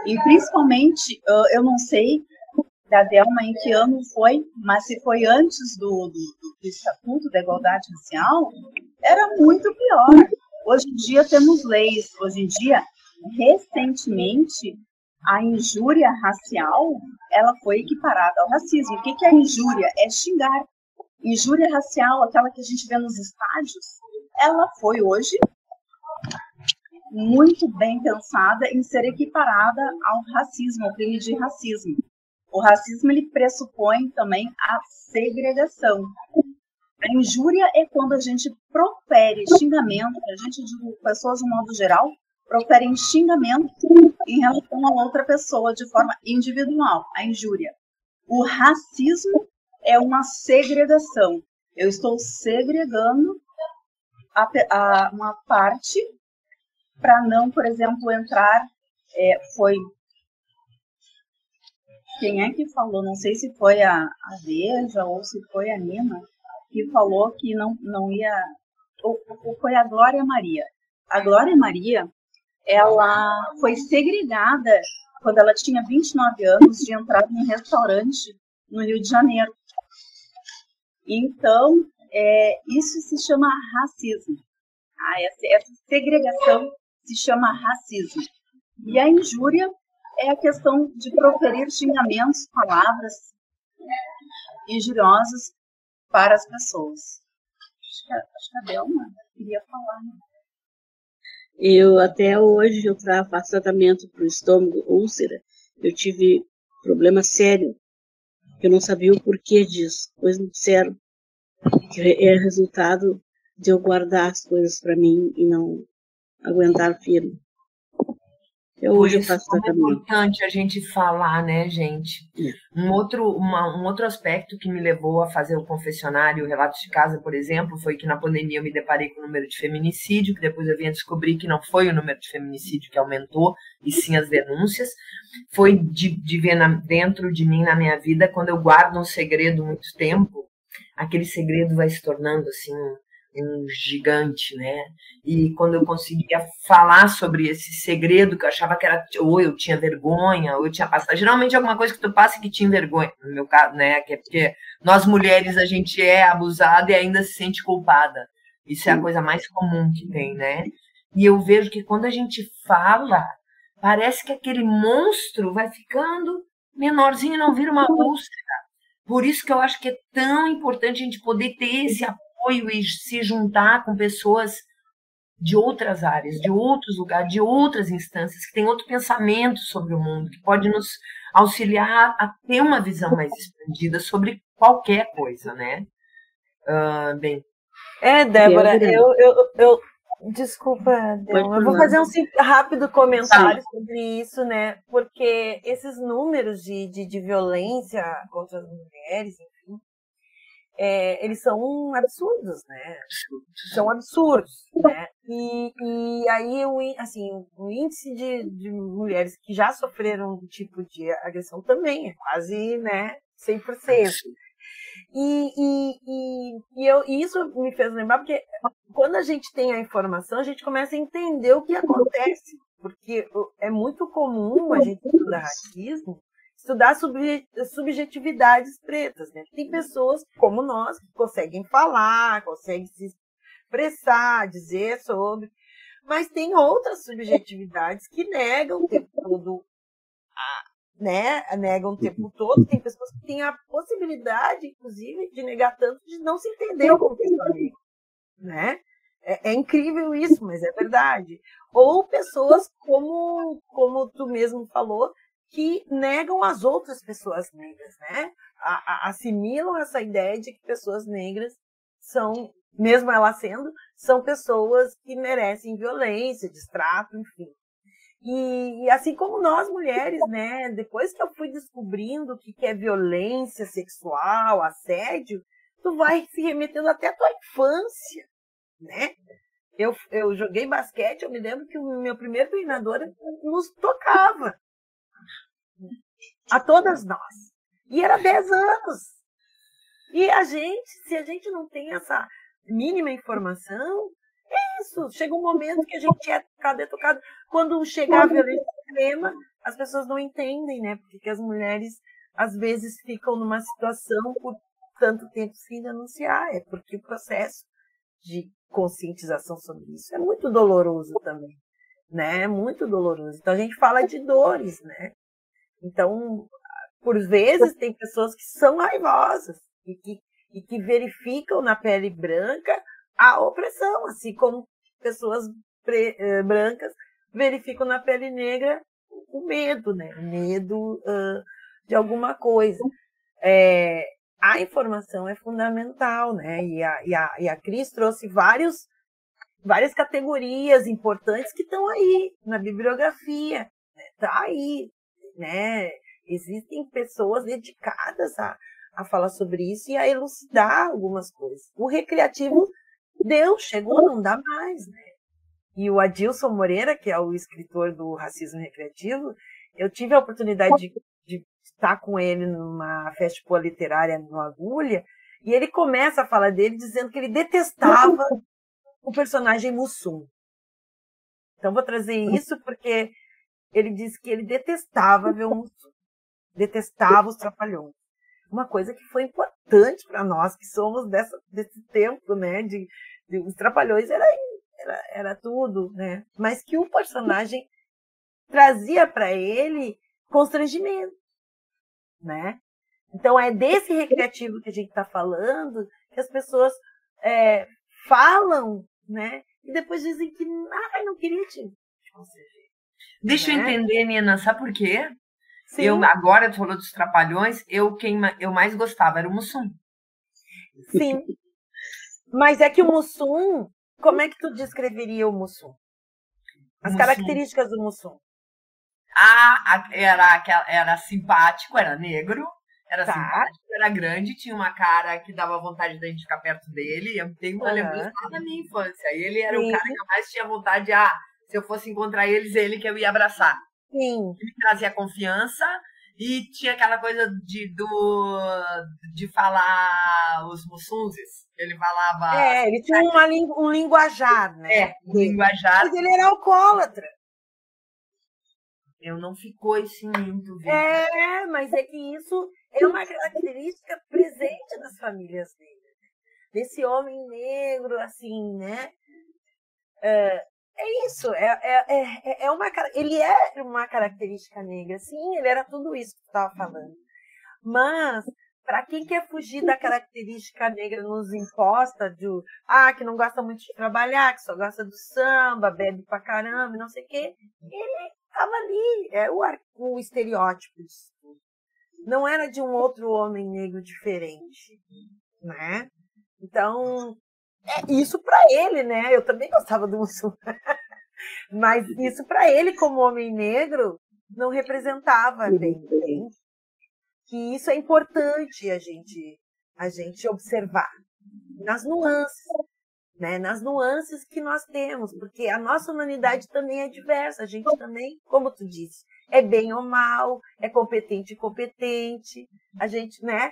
E, principalmente, eu não sei da Delma em que ano foi, mas se foi antes do Estatuto da Igualdade Racial, era muito pior. Hoje em dia temos leis. Hoje em dia, recentemente, a injúria racial, ela foi equiparada ao racismo. O que é a injúria? É xingar. Injúria racial, aquela que a gente vê nos estádios, ela foi hoje muito bem pensada em ser equiparada ao racismo, ao crime de racismo. O racismo, ele pressupõe também a segregação. A injúria é quando a gente profere xingamento, a gente, pessoas de um modo geral, proferem xingamento em relação a outra pessoa de forma individual, a injúria. O racismo é uma segregação. Eu estou segregando uma parte para não, por exemplo, entrar... Quem é que falou? Não sei se foi a Veja ou se foi a Nina, que falou que não ia... Ou foi a Glória Maria. A Glória Maria, ela foi segregada quando ela tinha 29 anos de entrar num restaurante no Rio de Janeiro. Então, isso se chama racismo. Essa segregação se chama racismo. E a injúria é a questão de proferir xingamentos, palavras injuriosas para as pessoas. Acho que a Delma queria falar, né? Eu até hoje faço tratamento para o estômago, úlcera. Eu tive problema sério. Eu não sabia o porquê disso. Depois me disseram que é resultado de eu guardar as coisas para mim e não aguentar firme. Por isso é importante a gente falar, né, gente? Um outro aspecto que me levou a fazer o confessionário, o Relatos de Casa, por exemplo, foi que na pandemia eu me deparei com o número de feminicídio, que depois eu vim a descobrir que não foi o número de feminicídio que aumentou, e sim as denúncias. Foi de ver dentro de mim, na minha vida, quando eu guardo um segredo muito tempo, aquele segredo vai se tornando assim um gigante, né? E quando eu conseguia falar sobre esse segredo, que eu achava que era, ou eu tinha vergonha, ou eu tinha passado, geralmente alguma coisa que tu passa que tinha vergonha, no meu caso, né? Que é porque nós mulheres, a gente é abusada e ainda se sente culpada. Isso é a coisa mais comum que tem, né? E eu vejo que quando a gente fala, parece que aquele monstro vai ficando menorzinho e não vira uma úlcera. Por isso que eu acho que é tão importante a gente poder ter esse apoio e se juntar com pessoas de outras áreas, de outros lugares, de outras instâncias, que têm outro pensamento sobre o mundo, que pode nos auxiliar a ter uma visão mais expandida sobre qualquer coisa, né? Bem. Débora, eu desculpa, eu vou fazer um rápido comentário sobre isso, né? Porque esses números de violência contra as mulheres, enfim, eles são absurdos, né? São absurdos, né? E aí, o índice de mulheres que já sofreram um tipo de agressão também é quase, né, 100%. E isso me fez lembrar, porque quando a gente tem a informação, a gente começa a entender o que acontece. Porque é muito comum a gente estudar racismo, estudar subjetividades pretas, né? Tem pessoas como nós que conseguem falar, conseguem se expressar, dizer sobre, mas tem outras subjetividades que negam o tempo todo, né? Negam o tempo todo. Tem pessoas que têm a possibilidade, inclusive, de negar tanto, de não se entender como pessoa negra, né? É incrível isso, mas é verdade. Ou pessoas como tu mesmo falou, que negam as outras pessoas negras, né? Assimilam essa ideia de que pessoas negras são, mesmo elas são pessoas que merecem violência, destrato, enfim. E assim como nós mulheres, né? Depois que eu fui descobrindo o que é violência sexual, assédio, tu vai se remetendo até a tua infância, né? Eu joguei basquete, eu me lembro que o meu primeiro treinador nos tocava. A todas nós. E era 10 anos. E se a gente não tem essa mínima informação, é isso. Chega um momento que a gente é tocado. Quando chegar a violência extrema, as pessoas não entendem, né? Porque as mulheres, às vezes, ficam numa situação por tanto tempo sem denunciar. É porque o processo de conscientização sobre isso é muito doloroso também, né? É muito doloroso. Então, a gente fala de dores, né? Então, por vezes, tem pessoas que são raivosas e que verificam na pele branca a opressão, assim como pessoas brancas verificam na pele negra o medo, né? O medo de alguma coisa. A informação é fundamental, né? E a Cris trouxe várias categorias importantes que estão aí na bibliografia, né? Tá aí, né? Existem pessoas dedicadas a falar sobre isso e a elucidar algumas coisas. O recreativo chegou, não dá mais, né? E o Adilson Moreira, que é o escritor do Racismo Recreativo, eu tive a oportunidade de estar com ele numa festival literária no Agulha, e ele começa a falar dele dizendo que ele detestava o personagem Mussum. Então vou trazer isso porque ele disse que ele detestava ver o Mussum, detestava os Trapalhões. Uma coisa que foi importante para nós, que somos desse tempo, né? Os Trapalhões era tudo, né? Mas que o personagem trazia para ele constrangimento, né? Então é desse recreativo que a gente está falando, que as pessoas falam, né? E depois dizem que não queria te constranger. Deixa eu entender, Nina, sabe por quê? Sim. Agora tu falou dos Trapalhões, quem eu mais gostava era o Mussum. Sim. Mas é que o Mussum, como é que tu descreveria o Mussum? As características do Mussum. Era simpático, era negro, era simpático, era grande, tinha uma cara que dava vontade de a gente ficar perto dele. Eu tenho uma lembrança da minha infância. Ele era o cara que eu mais tinha vontade de, se eu fosse encontrar eles, ele que eu ia abraçar. Sim. Ele trazia confiança e tinha aquela coisa de falar os mussunzes. Ele falava... ele tinha um linguajar, né? Um linguajar. Mas ele era alcoólatra. Eu não ficou esse muito, viu? Mas é que isso é uma característica presente nas famílias negras. Desse homem negro, assim, né? É isso. Ele é uma característica negra. Sim, ele era tudo isso que tu estava falando. Mas, para quem quer fugir da característica negra nos imposta, que não gosta muito de trabalhar, que só gosta do samba, bebe pra caramba, não sei o quê, ele estava ali, o estereótipo disso tudo. Não era de um outro homem negro diferente, né? Então, isso para ele, né? Eu também gostava do muçulmano, mas isso para ele, como homem negro, não representava bem. Que isso é importante a gente observar nas nuances. Né, nas nuances que nós temos, porque a nossa humanidade também é diversa, a gente também, como tu disse, é bem ou mal, é competente e incompetente, a gente, né,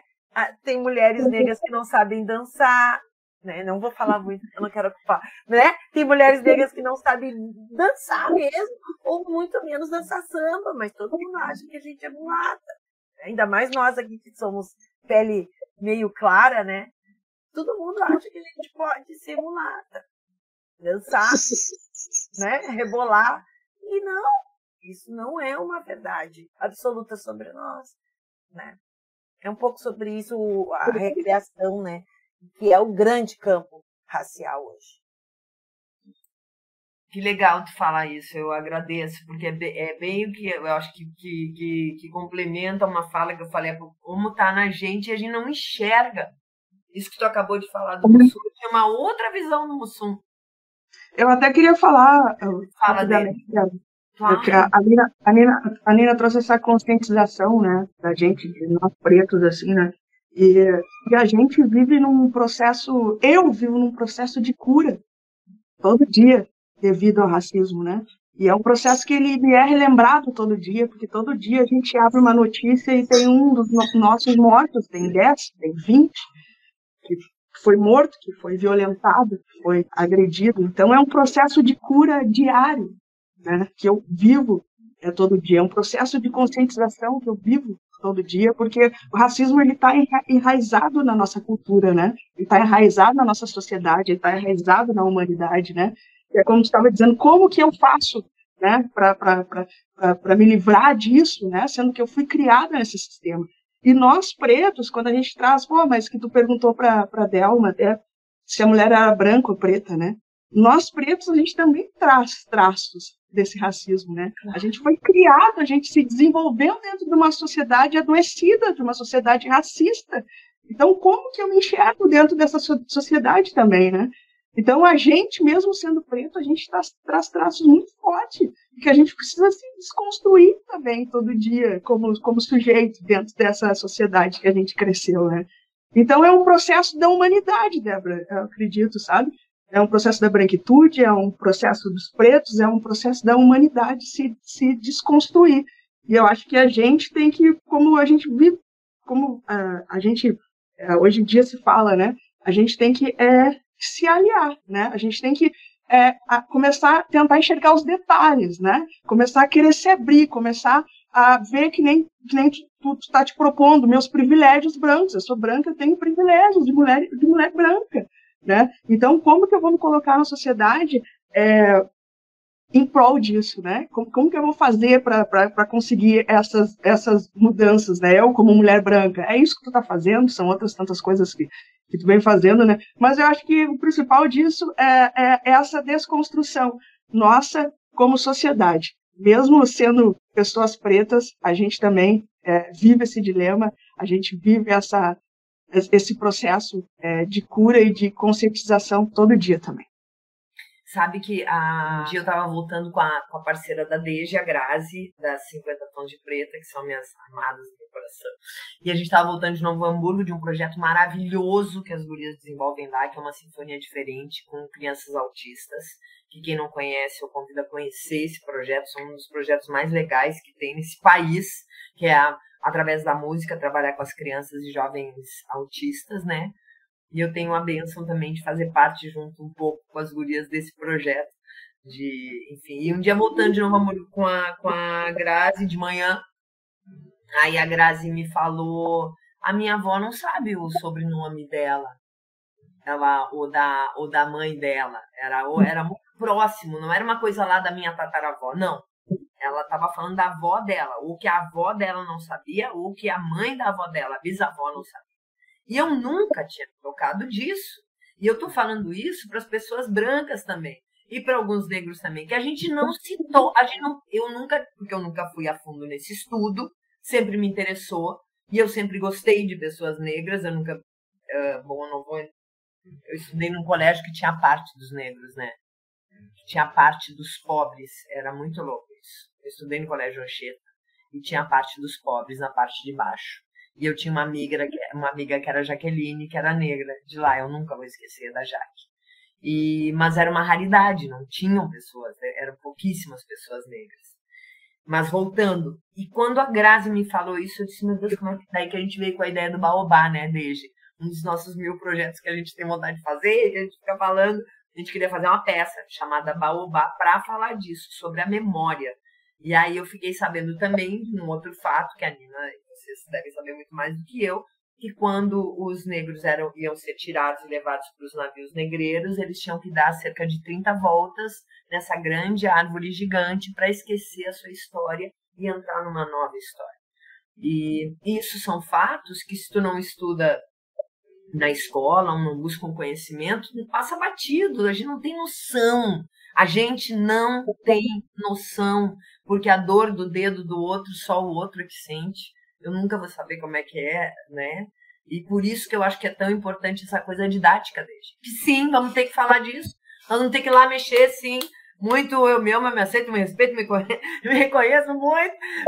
tem mulheres negras que não sabem dançar, né, não vou falar muito, eu não quero ocupar, né, tem mulheres negras que não sabem dançar mesmo, ou muito menos dançar samba, mas todo mundo acha que a gente é mulata, ainda mais nós aqui que somos pele meio clara, né, todo mundo acha que a gente pode ser mulata, dançar, né, rebolar. E não, isso não é uma verdade absoluta sobre nós. Né? É um pouco sobre isso a recreação, né, que é o grande campo racial hoje. Que legal tu falar isso, eu agradeço, porque é bem o que eu acho que complementa uma fala que eu falei, como está na gente e a gente não enxerga. Isso que tu acabou de falar do Mussum, tem uma outra visão do Mussum. Eu até queria falar... Fala dele. Porque a Nina trouxe essa conscientização, né, da gente, de nós pretos, assim, né, e a gente vive num processo, eu vivo num processo de cura, todo dia, devido ao racismo, né, e é um processo que ele me é relembrado todo dia, porque todo dia a gente abre uma notícia e tem um dos nossos mortos, tem 10, tem 20, que foi morto, que foi violentado, que foi agredido. Então é um processo de cura diário, né, que eu vivo todo dia. É um processo de conscientização que eu vivo todo dia, porque o racismo ele está enraizado na nossa cultura, né? Ele está enraizado na nossa sociedade, ele está enraizado na humanidade, né? E é como você estava dizendo, como que eu faço, né, para me livrar disso, né? Sendo que eu fui criada nesse sistema. E nós, pretos, quando a gente traz... mas que tu perguntou para Delma até se a mulher era branca ou preta, né? Nós, pretos, a gente também traz traços desse racismo, né? A gente foi criado, a gente se desenvolveu dentro de uma sociedade adoecida, de uma sociedade racista. Então, como que eu me enxergo dentro dessa sociedade também, né? Então, a gente, mesmo sendo preto, a gente traz traços muito fortes, que a gente precisa se desconstruir também todo dia, como sujeito dentro dessa sociedade que a gente cresceu, né? Então, é um processo da humanidade, Débora, eu acredito, sabe? É um processo da branquitude, é um processo dos pretos, é um processo da humanidade se desconstruir. E eu acho que a gente tem que, como a gente vive, como a gente hoje em dia se fala, né? A gente tem que se aliar, né? A gente tem que começar a tentar enxergar os detalhes, né? Começar a querer se abrir, começar a ver que nem tu está te propondo, meus privilégios brancos. Eu sou branca, eu tenho privilégios de mulher branca. Né? Então, como que eu vou me colocar na sociedade em prol disso? Né? Como que eu vou fazer para conseguir essas mudanças? Né? Eu, como mulher branca, é isso que tu está fazendo? São outras tantas coisas que tu vem fazendo, né? Mas eu acho que o principal disso é essa desconstrução nossa como sociedade. Mesmo sendo pessoas pretas, a gente também vive esse dilema, a gente vive esse processo de cura e de conscientização todo dia também. Sabe que um dia eu tava voltando com a parceira da Deja, a Grazi, das 50 Tons de Preta, que são minhas amadas do meu coração. E a gente tava voltando de Novo Hamburgo, de um projeto maravilhoso que as gurias desenvolvem lá, que é uma sinfonia diferente, com crianças autistas. Que quem não conhece, eu convido a conhecer esse projeto. São um dos projetos mais legais que tem nesse país, que é, através da música, trabalhar com as crianças e jovens autistas, né? E eu tenho a bênção também de fazer parte junto um pouco com as gurias desse projeto. Enfim, e um dia voltando de Novo Hamburgo com a Grazi de manhã, aí a Grazi me falou, a minha avó não sabe o sobrenome dela, ou da mãe dela, era muito próximo, não era uma coisa lá da minha tataravó, não. Ela estava falando da avó dela, ou que a avó dela não sabia, ou que a mãe da avó dela, a bisavó, não sabia. E eu nunca tinha tocado disso. E eu estou falando isso para as pessoas brancas também. E para alguns negros também. Que a gente não citou. Porque eu nunca fui a fundo nesse estudo. Sempre me interessou. E eu sempre gostei de pessoas negras. Eu nunca... Eu estudei num colégio que tinha a parte dos negros, né? Tinha a parte dos pobres. Era muito louco isso. Eu estudei no colégio Anchieta. E tinha a parte dos pobres na parte de baixo. E eu tinha uma amiga que era Jaqueline, que era negra de lá. Eu nunca vou esquecer da Jaque. Mas era uma raridade, não tinham pessoas, eram pouquíssimas pessoas negras. Mas voltando, e quando a Grazi me falou isso, eu disse, meu Deus, como é que daí que a gente veio com a ideia do Baobá, né, Deje? Um dos nossos 1000 projetos que a gente tem vontade de fazer, que a gente fica falando, a gente queria fazer uma peça chamada Baobá para falar disso, sobre a memória. E aí eu fiquei sabendo também de um outro fato, que a Nina... Vocês devem saber muito mais do que eu, que quando os negros iam ser tirados e levados para os navios negreiros, eles tinham que dar cerca de 30 voltas nessa grande árvore gigante para esquecer a sua história e entrar numa nova história. E isso são fatos que, se tu não estuda na escola, ou não busca um conhecimento, passa batido, a gente não tem noção. A gente não tem noção, porque a dor do dedo do outro, só o outro é que sente. Eu nunca vou saber como é que é, né? E por isso que eu acho que é tão importante essa coisa didática dele. Que sim, vamos ter que falar disso. Nós vamos ter que ir lá mexer, sim. Muito eu mesma me aceito, me respeito, me reconheço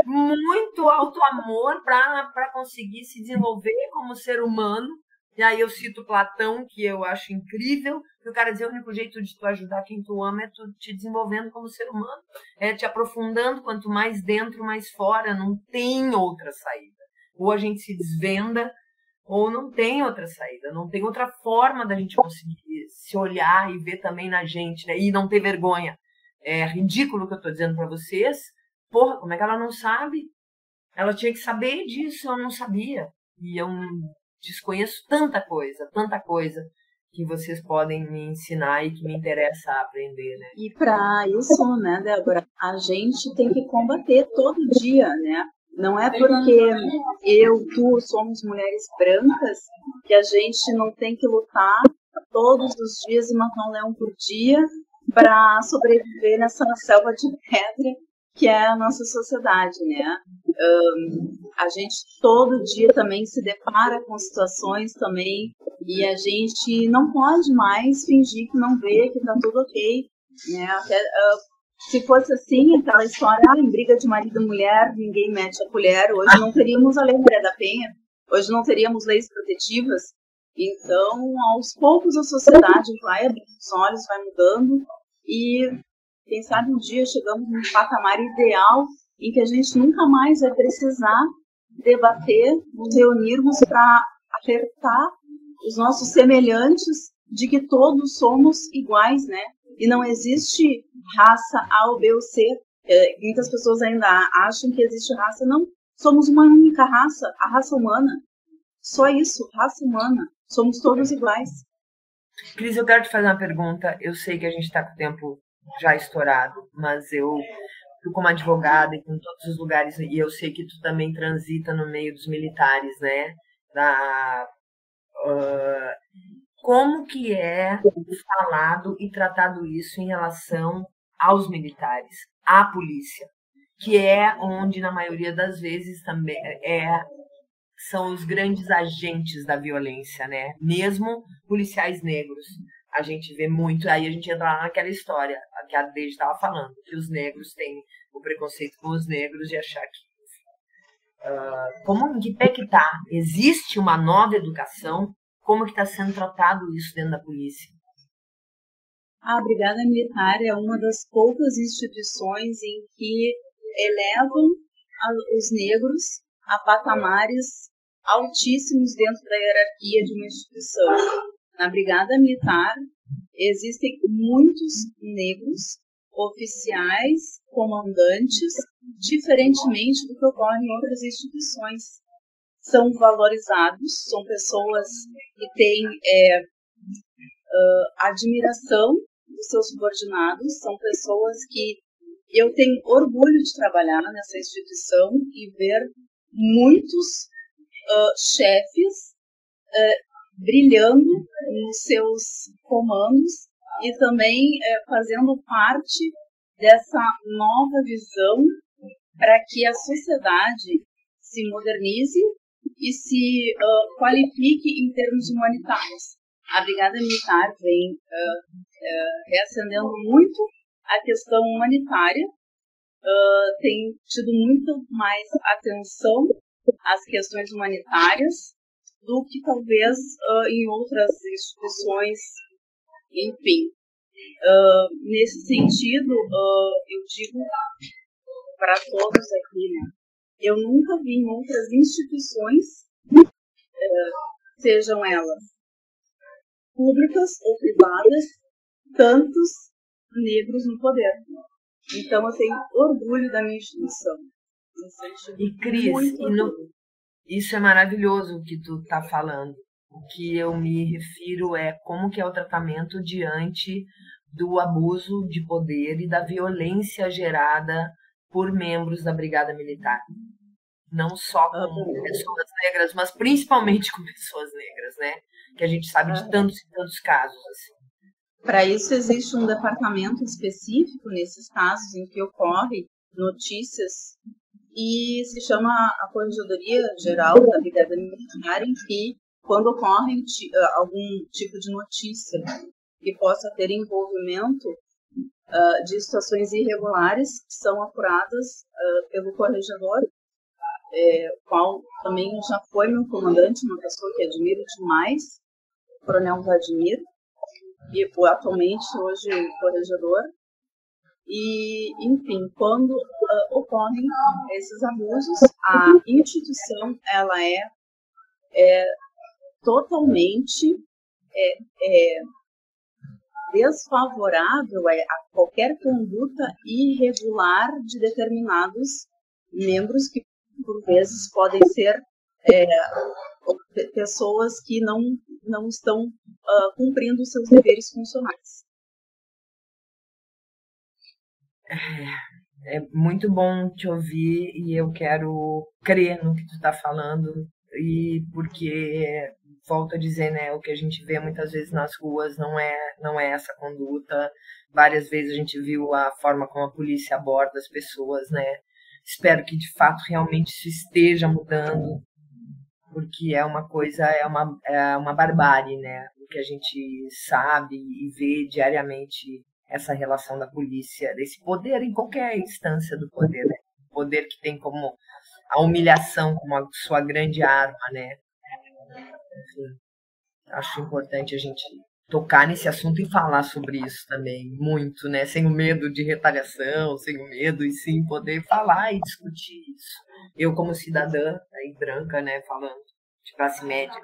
muito auto-amor para conseguir se desenvolver como ser humano. E aí eu cito Platão, que eu acho incrível, que o cara dizia, o único jeito de tu ajudar quem tu ama é tu te desenvolvendo como ser humano, é te aprofundando, quanto mais dentro, mais fora, não tem outra saída. Ou a gente se desvenda, ou não tem outra saída, não tem outra forma da gente conseguir se olhar e ver também na gente, né? E não ter vergonha. É ridículo o que eu estou dizendo para vocês. Porra, como é que ela não sabe? Ela tinha que saber disso, eu não sabia. E eu desconheço tanta coisa que vocês podem me ensinar e que me interessa aprender, né? E para isso, né, Débora, a gente tem que combater todo dia, né? Não é porque tu somos mulheres brancas que a gente não tem que lutar todos os dias e matar um leão por dia para sobreviver nessa selva de pedra que é a nossa sociedade, né? A gente todo dia também se depara com situações também e a gente não pode mais fingir que não vê, que tá tudo ok, né? Até, se fosse assim, aquela história, em briga de marido e mulher, ninguém mete a colher, hoje não teríamos a Lei Maria da Penha, hoje não teríamos leis protetivas. Então, aos poucos a sociedade vai abrindo os olhos, vai mudando e quem sabe um dia chegamos num patamar ideal em que a gente nunca mais vai precisar debater, nos reunirmos para alertar os nossos semelhantes de que todos somos iguais, né? E não existe raça A ou B ou C. Muitas pessoas ainda acham que existe raça. Não, somos uma única raça, a raça humana. Só isso, raça humana. Somos todos iguais. Cris, eu quero te fazer uma pergunta. Eu sei que a gente está com o tempo já estourado, mas tu como advogada e com todos os lugares, e eu sei que tu também transita no meio dos militares, né? Como que é falado e tratado isso em relação aos militares, à polícia, que é onde, na maioria das vezes, também são os grandes agentes da violência, né? Mesmo policiais negros. a gente vê muito, aí a gente entra lá naquela história que a Deide estava falando, que os negros têm o preconceito com os negros e achar que em que pé que está? Existe uma nova educação? Como que está sendo tratado isso dentro da polícia? A Brigada Militar é uma das poucas instituições em que elevam os negros a patamares altíssimos dentro da hierarquia de uma instituição. Na Brigada Militar existem muitos negros, oficiais, comandantes, diferentemente do que ocorre em outras instituições. São valorizados, são pessoas que têm admiração dos seus subordinados, são pessoas que eu tenho orgulho de trabalhar nessa instituição e ver muitos chefes brilhando nos seus comandos e também fazendo parte dessa nova visão para que a sociedade se modernize e se qualifique em termos humanitários. A Brigada Militar vem reacendendo muito a questão humanitária, tem tido muito mais atenção às questões humanitárias do que talvez em outras instituições, enfim. Nesse sentido, eu digo para todos aqui, né? Eu nunca vi em outras instituições, sejam elas públicas ou privadas, tantos negros no poder. Então, eu tenho orgulho da minha instituição. E, Cris, isso é maravilhoso o que tu está falando. O que eu me refiro é como que é o tratamento diante do abuso de poder e da violência gerada por membros da Brigada Militar. Não só com pessoas negras, mas principalmente com pessoas negras, né? Que a gente sabe de tantos e tantos casos, assim. Para isso existe um departamento específico nesses casos em que ocorrem notícias e se chama a Corregedoria Geral da Brigada Militar, em que quando ocorre algum tipo de notícia que possa ter envolvimento de situações irregulares, são apuradas pelo corregedor, qual também já foi meu comandante, uma pessoa que admiro demais, o Coronel Vladimir, e atualmente hoje corregedor. E, enfim, quando ocorrem esses abusos, a instituição ela é totalmente desfavorável a qualquer conduta irregular de determinados membros que, por vezes, podem ser pessoas que não estão cumprindo seus deveres funcionais. É muito bom te ouvir e eu quero crer no que tu está falando, e porque, volto a dizer, né, o que a gente vê muitas vezes nas ruas não é essa conduta. Várias vezes a gente viu a forma como a polícia aborda as pessoas, né? Espero que de fato realmente isso esteja mudando, porque é uma coisa, é uma barbárie, né? O que a gente sabe e vê diariamente, essa relação da polícia, desse poder em qualquer instância do poder, né? O poder que tem como a humilhação como a sua grande arma, né? Enfim, acho importante a gente tocar nesse assunto e falar sobre isso também, muito, né? Sem o medo de retaliação, sem o medo, e sim poder falar e discutir isso. Eu, como cidadã aí, branca, né, falando de classe média,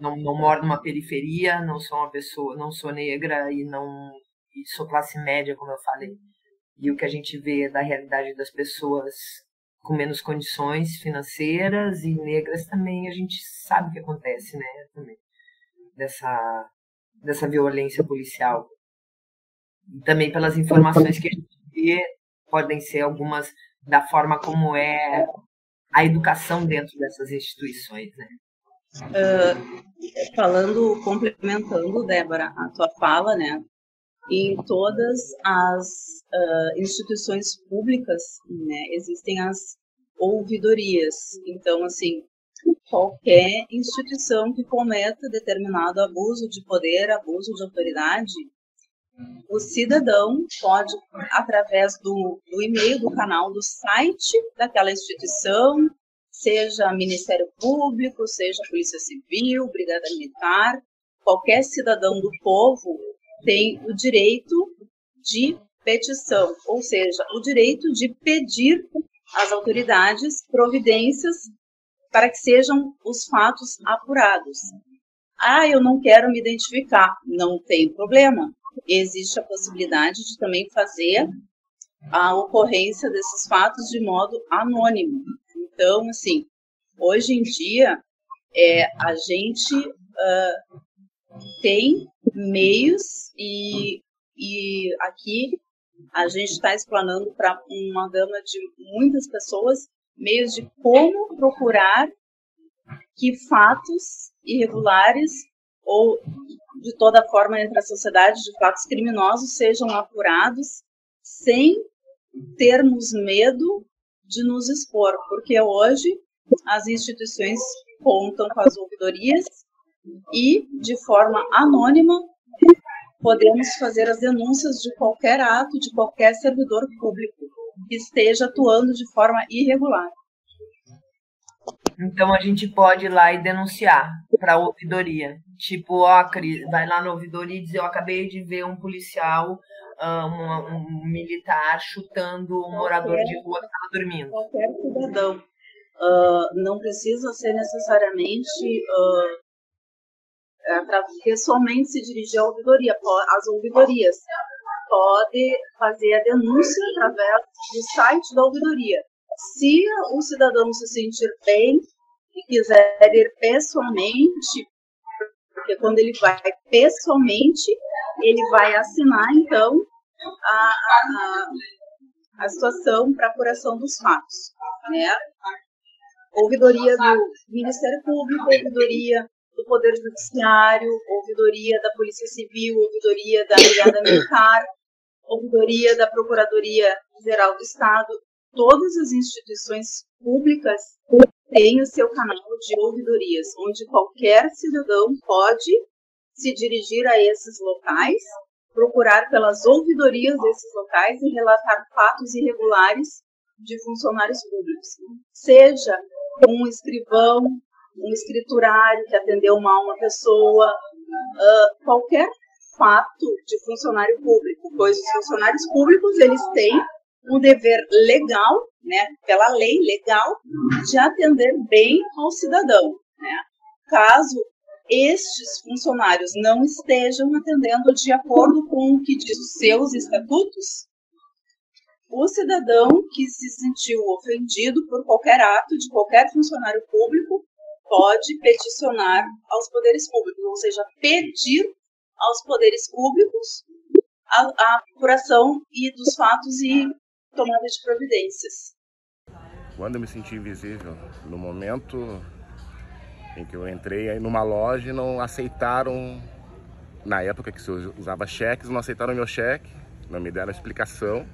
não moro numa periferia, não sou uma pessoa, não sou negra e sou classe média, como eu falei. E o que a gente vê da realidade das pessoas com menos condições financeiras e negras também, a gente sabe o que acontece, né? Também dessa violência policial. E também pelas informações que a gente vê, podem ser algumas da forma como é a educação dentro dessas instituições, né? Complementando, Débora, a tua fala, né? Em todas as instituições públicas, né, existem as ouvidorias. Então, assim, qualquer instituição que cometa determinado abuso de poder, abuso de autoridade, o cidadão pode, através do e-mail, do canal, do site daquela instituição, seja Ministério Público, seja Polícia Civil, Brigada Militar, qualquer cidadão do povo tem o direito de petição, ou seja, o direito de pedir às autoridades providências para que sejam os fatos apurados. Eu não quero me identificar, não tem problema. Existe a possibilidade de também fazer a ocorrência desses fatos de modo anônimo. Então, assim, hoje em dia, a gente tem meios e aqui a gente está explanando para uma gama de muitas pessoas meios de como procurar que fatos irregulares ou de toda forma entre a sociedade de fatos criminosos sejam apurados sem termos medo de nos expor, porque hoje as instituições contam com as ouvidorias e, de forma anônima, podemos fazer as denúncias de qualquer ato, de qualquer servidor público que esteja atuando de forma irregular. Então a gente pode ir lá e denunciar para a ouvidoria. Tipo, Cris, vai lá na ouvidoria e dizer: eu acabei de ver um policial, um militar chutando um morador de rua que estava dormindo. Qualquer cidadão. Não precisa ser necessariamente pessoalmente se dirigir à ouvidoria. As ouvidorias podem fazer a denúncia através do site da ouvidoria. Se o cidadão se sentir bem e quiser ir pessoalmente, porque quando ele vai pessoalmente, ele vai assinar, então, a situação para apuração dos fatos, né? Ouvidoria do Ministério Público, ouvidoria do Poder Judiciário, ouvidoria da Polícia Civil, ouvidoria da Brigada Militar, ouvidoria da Procuradoria-Geral do Estado. Todas as instituições públicas têm o seu canal de ouvidorias, onde qualquer cidadão pode se dirigir a esses locais, procurar pelas ouvidorias desses locais e relatar fatos irregulares de funcionários públicos. Seja um escrivão, um escriturário que atendeu mal uma pessoa, qualquer fato de funcionário público, pois os funcionários públicos eles têm um dever legal, né, pela lei legal, de atender bem ao cidadão, né? Caso estes funcionários não estejam atendendo de acordo com o que diz os seus estatutos, o cidadão que se sentiu ofendido por qualquer ato de qualquer funcionário público pode peticionar aos poderes públicos, ou seja, pedir aos poderes públicos a apuração e dos fatos e tomada de providências. Quando eu me senti invisível, no momento em que eu entrei numa loja e não aceitaram, na época que se usava cheques, não aceitaram meu cheque, não me deram explicação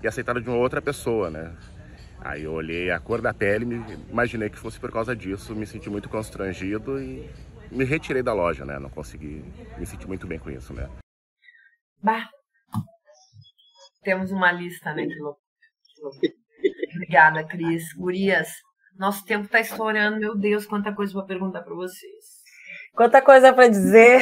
e aceitaram de uma outra pessoa, né? Aí eu olhei a cor da pele, imaginei que fosse por causa disso, me senti muito constrangido e me retirei da loja, né? Não consegui me sentir muito bem com isso, né? Bah. Temos uma lista, né? Que louco. Obrigada, Cris. Gurias, nosso tempo está estourando. Meu Deus, quanta coisa para perguntar para vocês. Quanta coisa para dizer.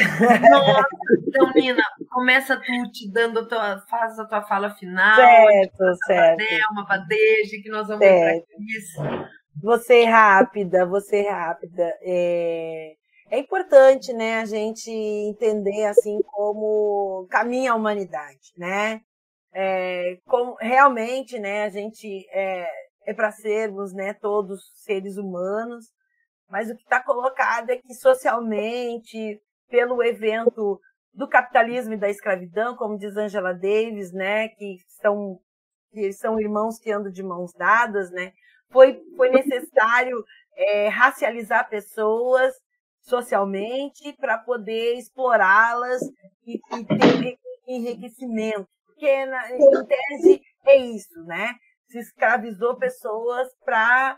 Nossa, então, Nina, começa tu te dando faz a tua fala final. Certo, certo. Para Delma, para Deje, que nós vamos ir para Cris. Você rápida. É importante, né, a gente entender assim como caminha a humanidade, né? Como realmente, né, a gente é para sermos, né, todos seres humanos, mas o que está colocado é que socialmente, pelo evento do capitalismo e da escravidão, como diz Angela Davis, né, que são irmãos que andam de mãos dadas, né, foi necessário racializar pessoas socialmente para poder explorá-las e ter enriquecimento. Porque, em tese, é isso, né? Se escravizou pessoas para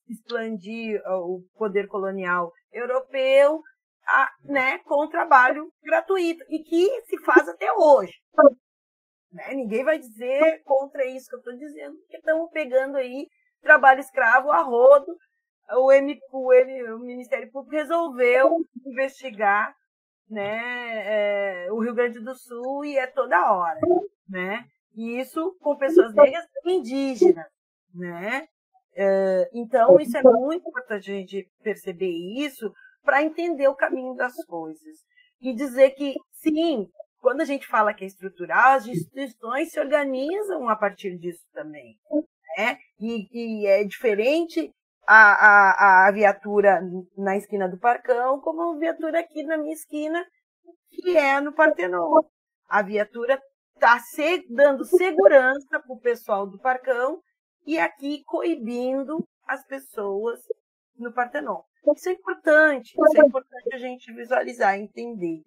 expandir o poder colonial europeu, né, com trabalho gratuito, e que se faz até hoje. Né? Ninguém vai dizer contra isso que eu estou dizendo, porque estamos pegando aí trabalho escravo a rodo. O Ministério Público resolveu investigar, né, o Rio Grande do Sul, e é toda hora, né? E isso com pessoas negras e indígenas, né? Então, isso é muito importante a gente perceber isso para entender o caminho das coisas. E dizer que, sim, quando a gente fala que é estrutural, as instituições se organizam a partir disso também, né? E é diferente a viatura na esquina do Parcão como a viatura aqui na minha esquina, que é no Partenon. A viatura está dando segurança para o pessoal do Parcão e aqui coibindo as pessoas no Partenon. Isso é importante a gente visualizar, entender.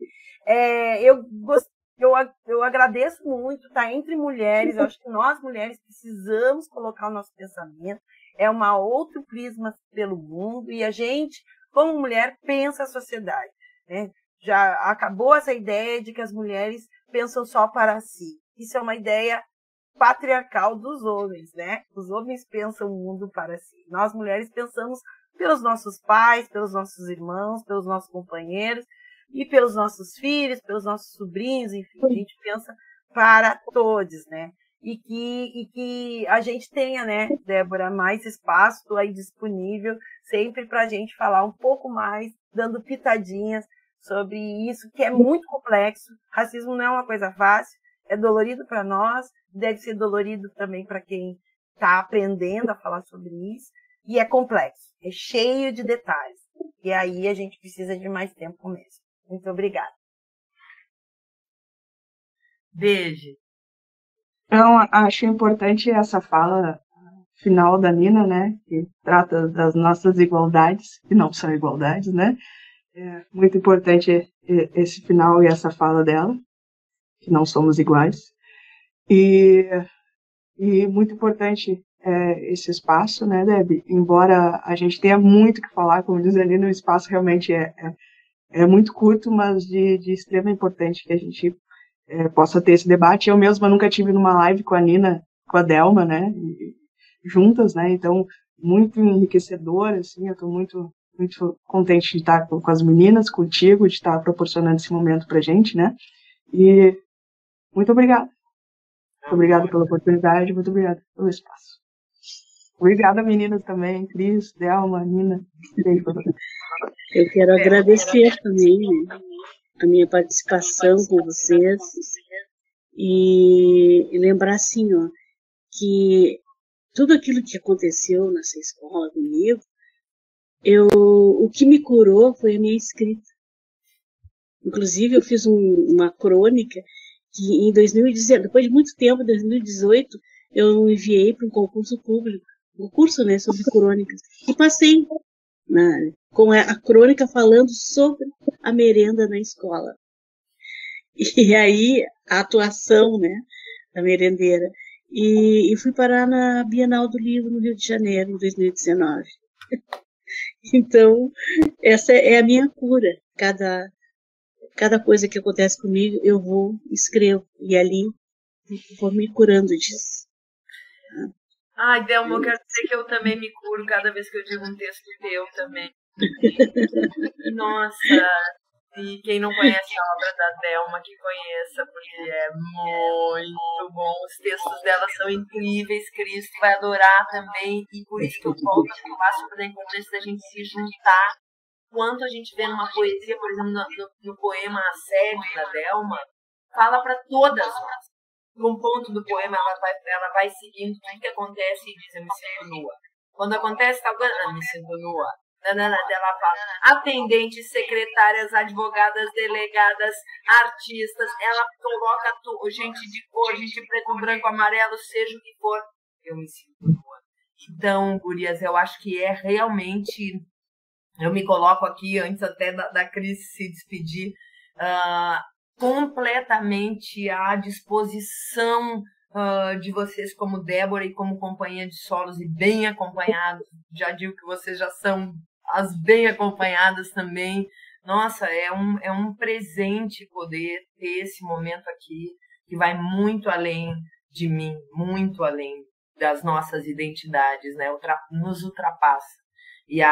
Eu agradeço muito, tá entre mulheres, eu acho que nós mulheres precisamos colocar o nosso pensamento, é uma outro prisma pelo mundo, e a gente, como mulher, pensa a sociedade, né? Já acabou essa ideia de que as mulheres pensam só para si. Isso é uma ideia patriarcal dos homens, né? Os homens pensam o mundo para si. Nós, mulheres, pensamos pelos nossos pais, pelos nossos irmãos, pelos nossos companheiros e pelos nossos filhos, pelos nossos sobrinhos, enfim, a gente pensa para todos, né? E que a gente tenha, né, Débora, mais espaço aí disponível sempre para a gente falar um pouco mais, dando pitadinhas sobre isso, que é muito complexo. Racismo não é uma coisa fácil, é dolorido para nós, deve ser dolorido também para quem está aprendendo a falar sobre isso, e é complexo, é cheio de detalhes. E aí a gente precisa de mais tempo mesmo. Muito obrigada. Beijo. Então, acho importante essa fala final da Nina, né, que trata das nossas igualdades, que não são igualdades, né? É muito importante esse final e essa fala dela, que não somos iguais. E muito importante esse espaço, né, Deb? Embora a gente tenha muito o que falar, como diz ali, o espaço realmente é muito curto, mas de extrema importância que a gente possa ter esse debate. Eu mesma nunca tive numa live com a Nina, com a Delma, né, juntas, né, então muito enriquecedor, assim, eu estou muito contente de estar com as meninas, contigo, de estar proporcionando esse momento pra gente, né, e muito obrigada. Muito obrigada pela oportunidade, muito obrigada pelo espaço. Obrigada, meninas, também, Cris, Delma, Nina. Eu quero agradecer também, né, a minha participação com vocês e lembrar assim, ó, que tudo aquilo que aconteceu nessa escola comigo, o que me curou foi a minha escrita. Inclusive, eu fiz uma crônica que em 2018, depois de muito tempo, em 2018, eu enviei para um concurso público, um curso, né, sobre crônicas, e passei com a crônica falando sobre a merenda na escola. E aí, a atuação, né, da merendeira. E fui parar na Bienal do Livro, no Rio de Janeiro, em 2019. Então, essa é a minha cura. Cada coisa que acontece comigo, eu escrevo, e ali vou me curando disso. Ai, Delma, eu quero dizer que eu também me curo cada vez que eu digo um texto teu também. Nossa, e quem não conhece a obra da Delma, que conheça, porque é muito bom. Os textos dela são incríveis, Cristo vai adorar também, e por isso que eu volto a falar sobre a importância da gente se juntar. Quanto a gente vê numa poesia, por exemplo, no poema Assédio da Delma, fala para todas nós. Num ponto do poema, ela vai seguindo tudo que acontece e diz: eu me sinto nua. Quando acontece tal coisa, eu me sinto nua. Ela fala: atendentes, secretárias, advogadas, delegadas, artistas. Ela coloca gente de cor, gente de preto, branco, amarelo, seja o que for. Eu me sinto nua. Então, gurias, eu acho que é realmente... Eu me coloco aqui, antes até da Cris se despedir, completamente à disposição de vocês como Débora e como companhia de solos e bem acompanhados. Já digo que vocês já são as bem acompanhadas também. Nossa, é um presente poder ter esse momento aqui, que vai muito além de mim, muito além das nossas identidades, né? Nos ultrapassa. E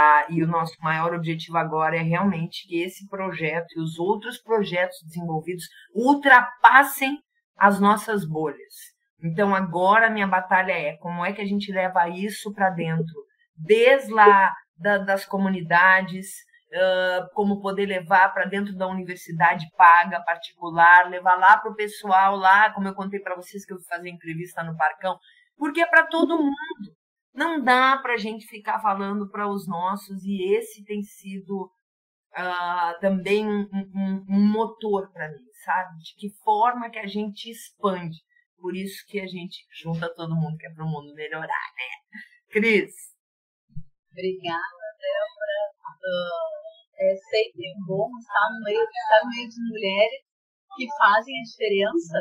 o nosso maior objetivo agora é realmente que esse projeto e os outros projetos desenvolvidos ultrapassem as nossas bolhas. Então, agora a minha batalha é como é que a gente leva isso para dentro, desde lá das comunidades, como poder levar para dentro da universidade paga, particular, levar lá para o pessoal, lá, como eu contei para vocês que eu fui fazer entrevista no Parcão, porque é para todo mundo. Não dá para a gente ficar falando para os nossos, e esse tem sido também um motor para mim, sabe? De que forma que a gente expande. Por isso que a gente junta todo mundo, que é para o mundo melhorar, né? Cris? Obrigada, Débora. É sempre bom estar no meio de mulheres que fazem a diferença.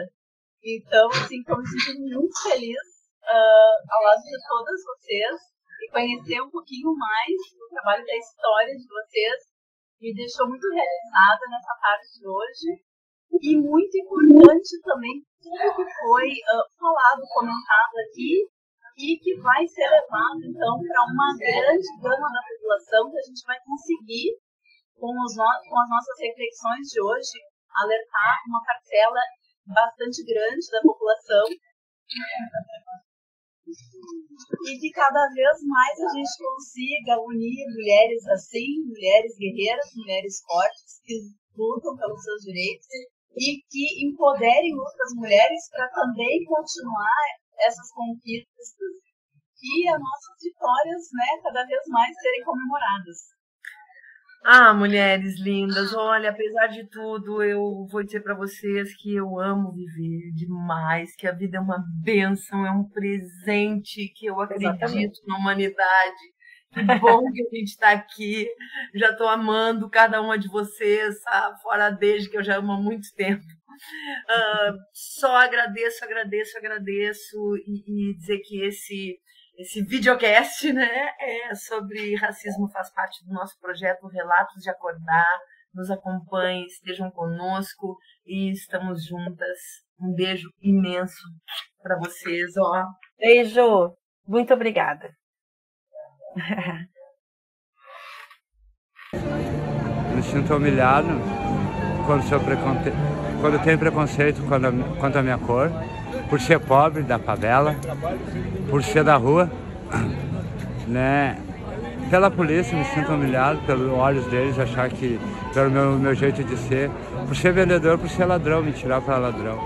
Então, assim, estou me sentindo muito feliz ao lado de todas vocês e conhecer um pouquinho mais do trabalho, da história de vocês. Me deixou muito realizada nessa parte de hoje. E muito importante também tudo que foi falado, comentado aqui, e que vai ser levado, então, para uma grande gama da população, que a gente vai conseguir, com as nossas reflexões de hoje, alertar uma parcela bastante grande da população, e que cada vez mais a gente consiga unir mulheres assim, mulheres guerreiras, mulheres fortes, que lutam pelos seus direitos, e que empoderem outras mulheres para também continuar essas conquistas e as nossas vitórias, né, cada vez mais serem comemoradas. Mulheres lindas, olha, apesar de tudo, eu vou dizer para vocês que eu amo viver demais, que a vida é uma bênção, é um presente, que eu acredito na humanidade. Que bom que a gente está aqui. Já estou amando cada uma de vocês, fora desde que eu já amo há muito tempo. Só agradeço e dizer que esse videocast, né, sobre racismo, faz parte do nosso projeto Relatos de Acordar. Nos acompanhem, estejam conosco e estamos juntas. Um beijo imenso para vocês. Beijo, muito obrigada. Eu me sinto humilhado quando tem preconceito quanto à minha cor, por ser pobre da favela, por ser da rua, né? Pela polícia me sinto humilhado, pelos olhos deles, achar que pelo meu jeito de ser, por ser vendedor, por ser ladrão, me tirar para ladrão.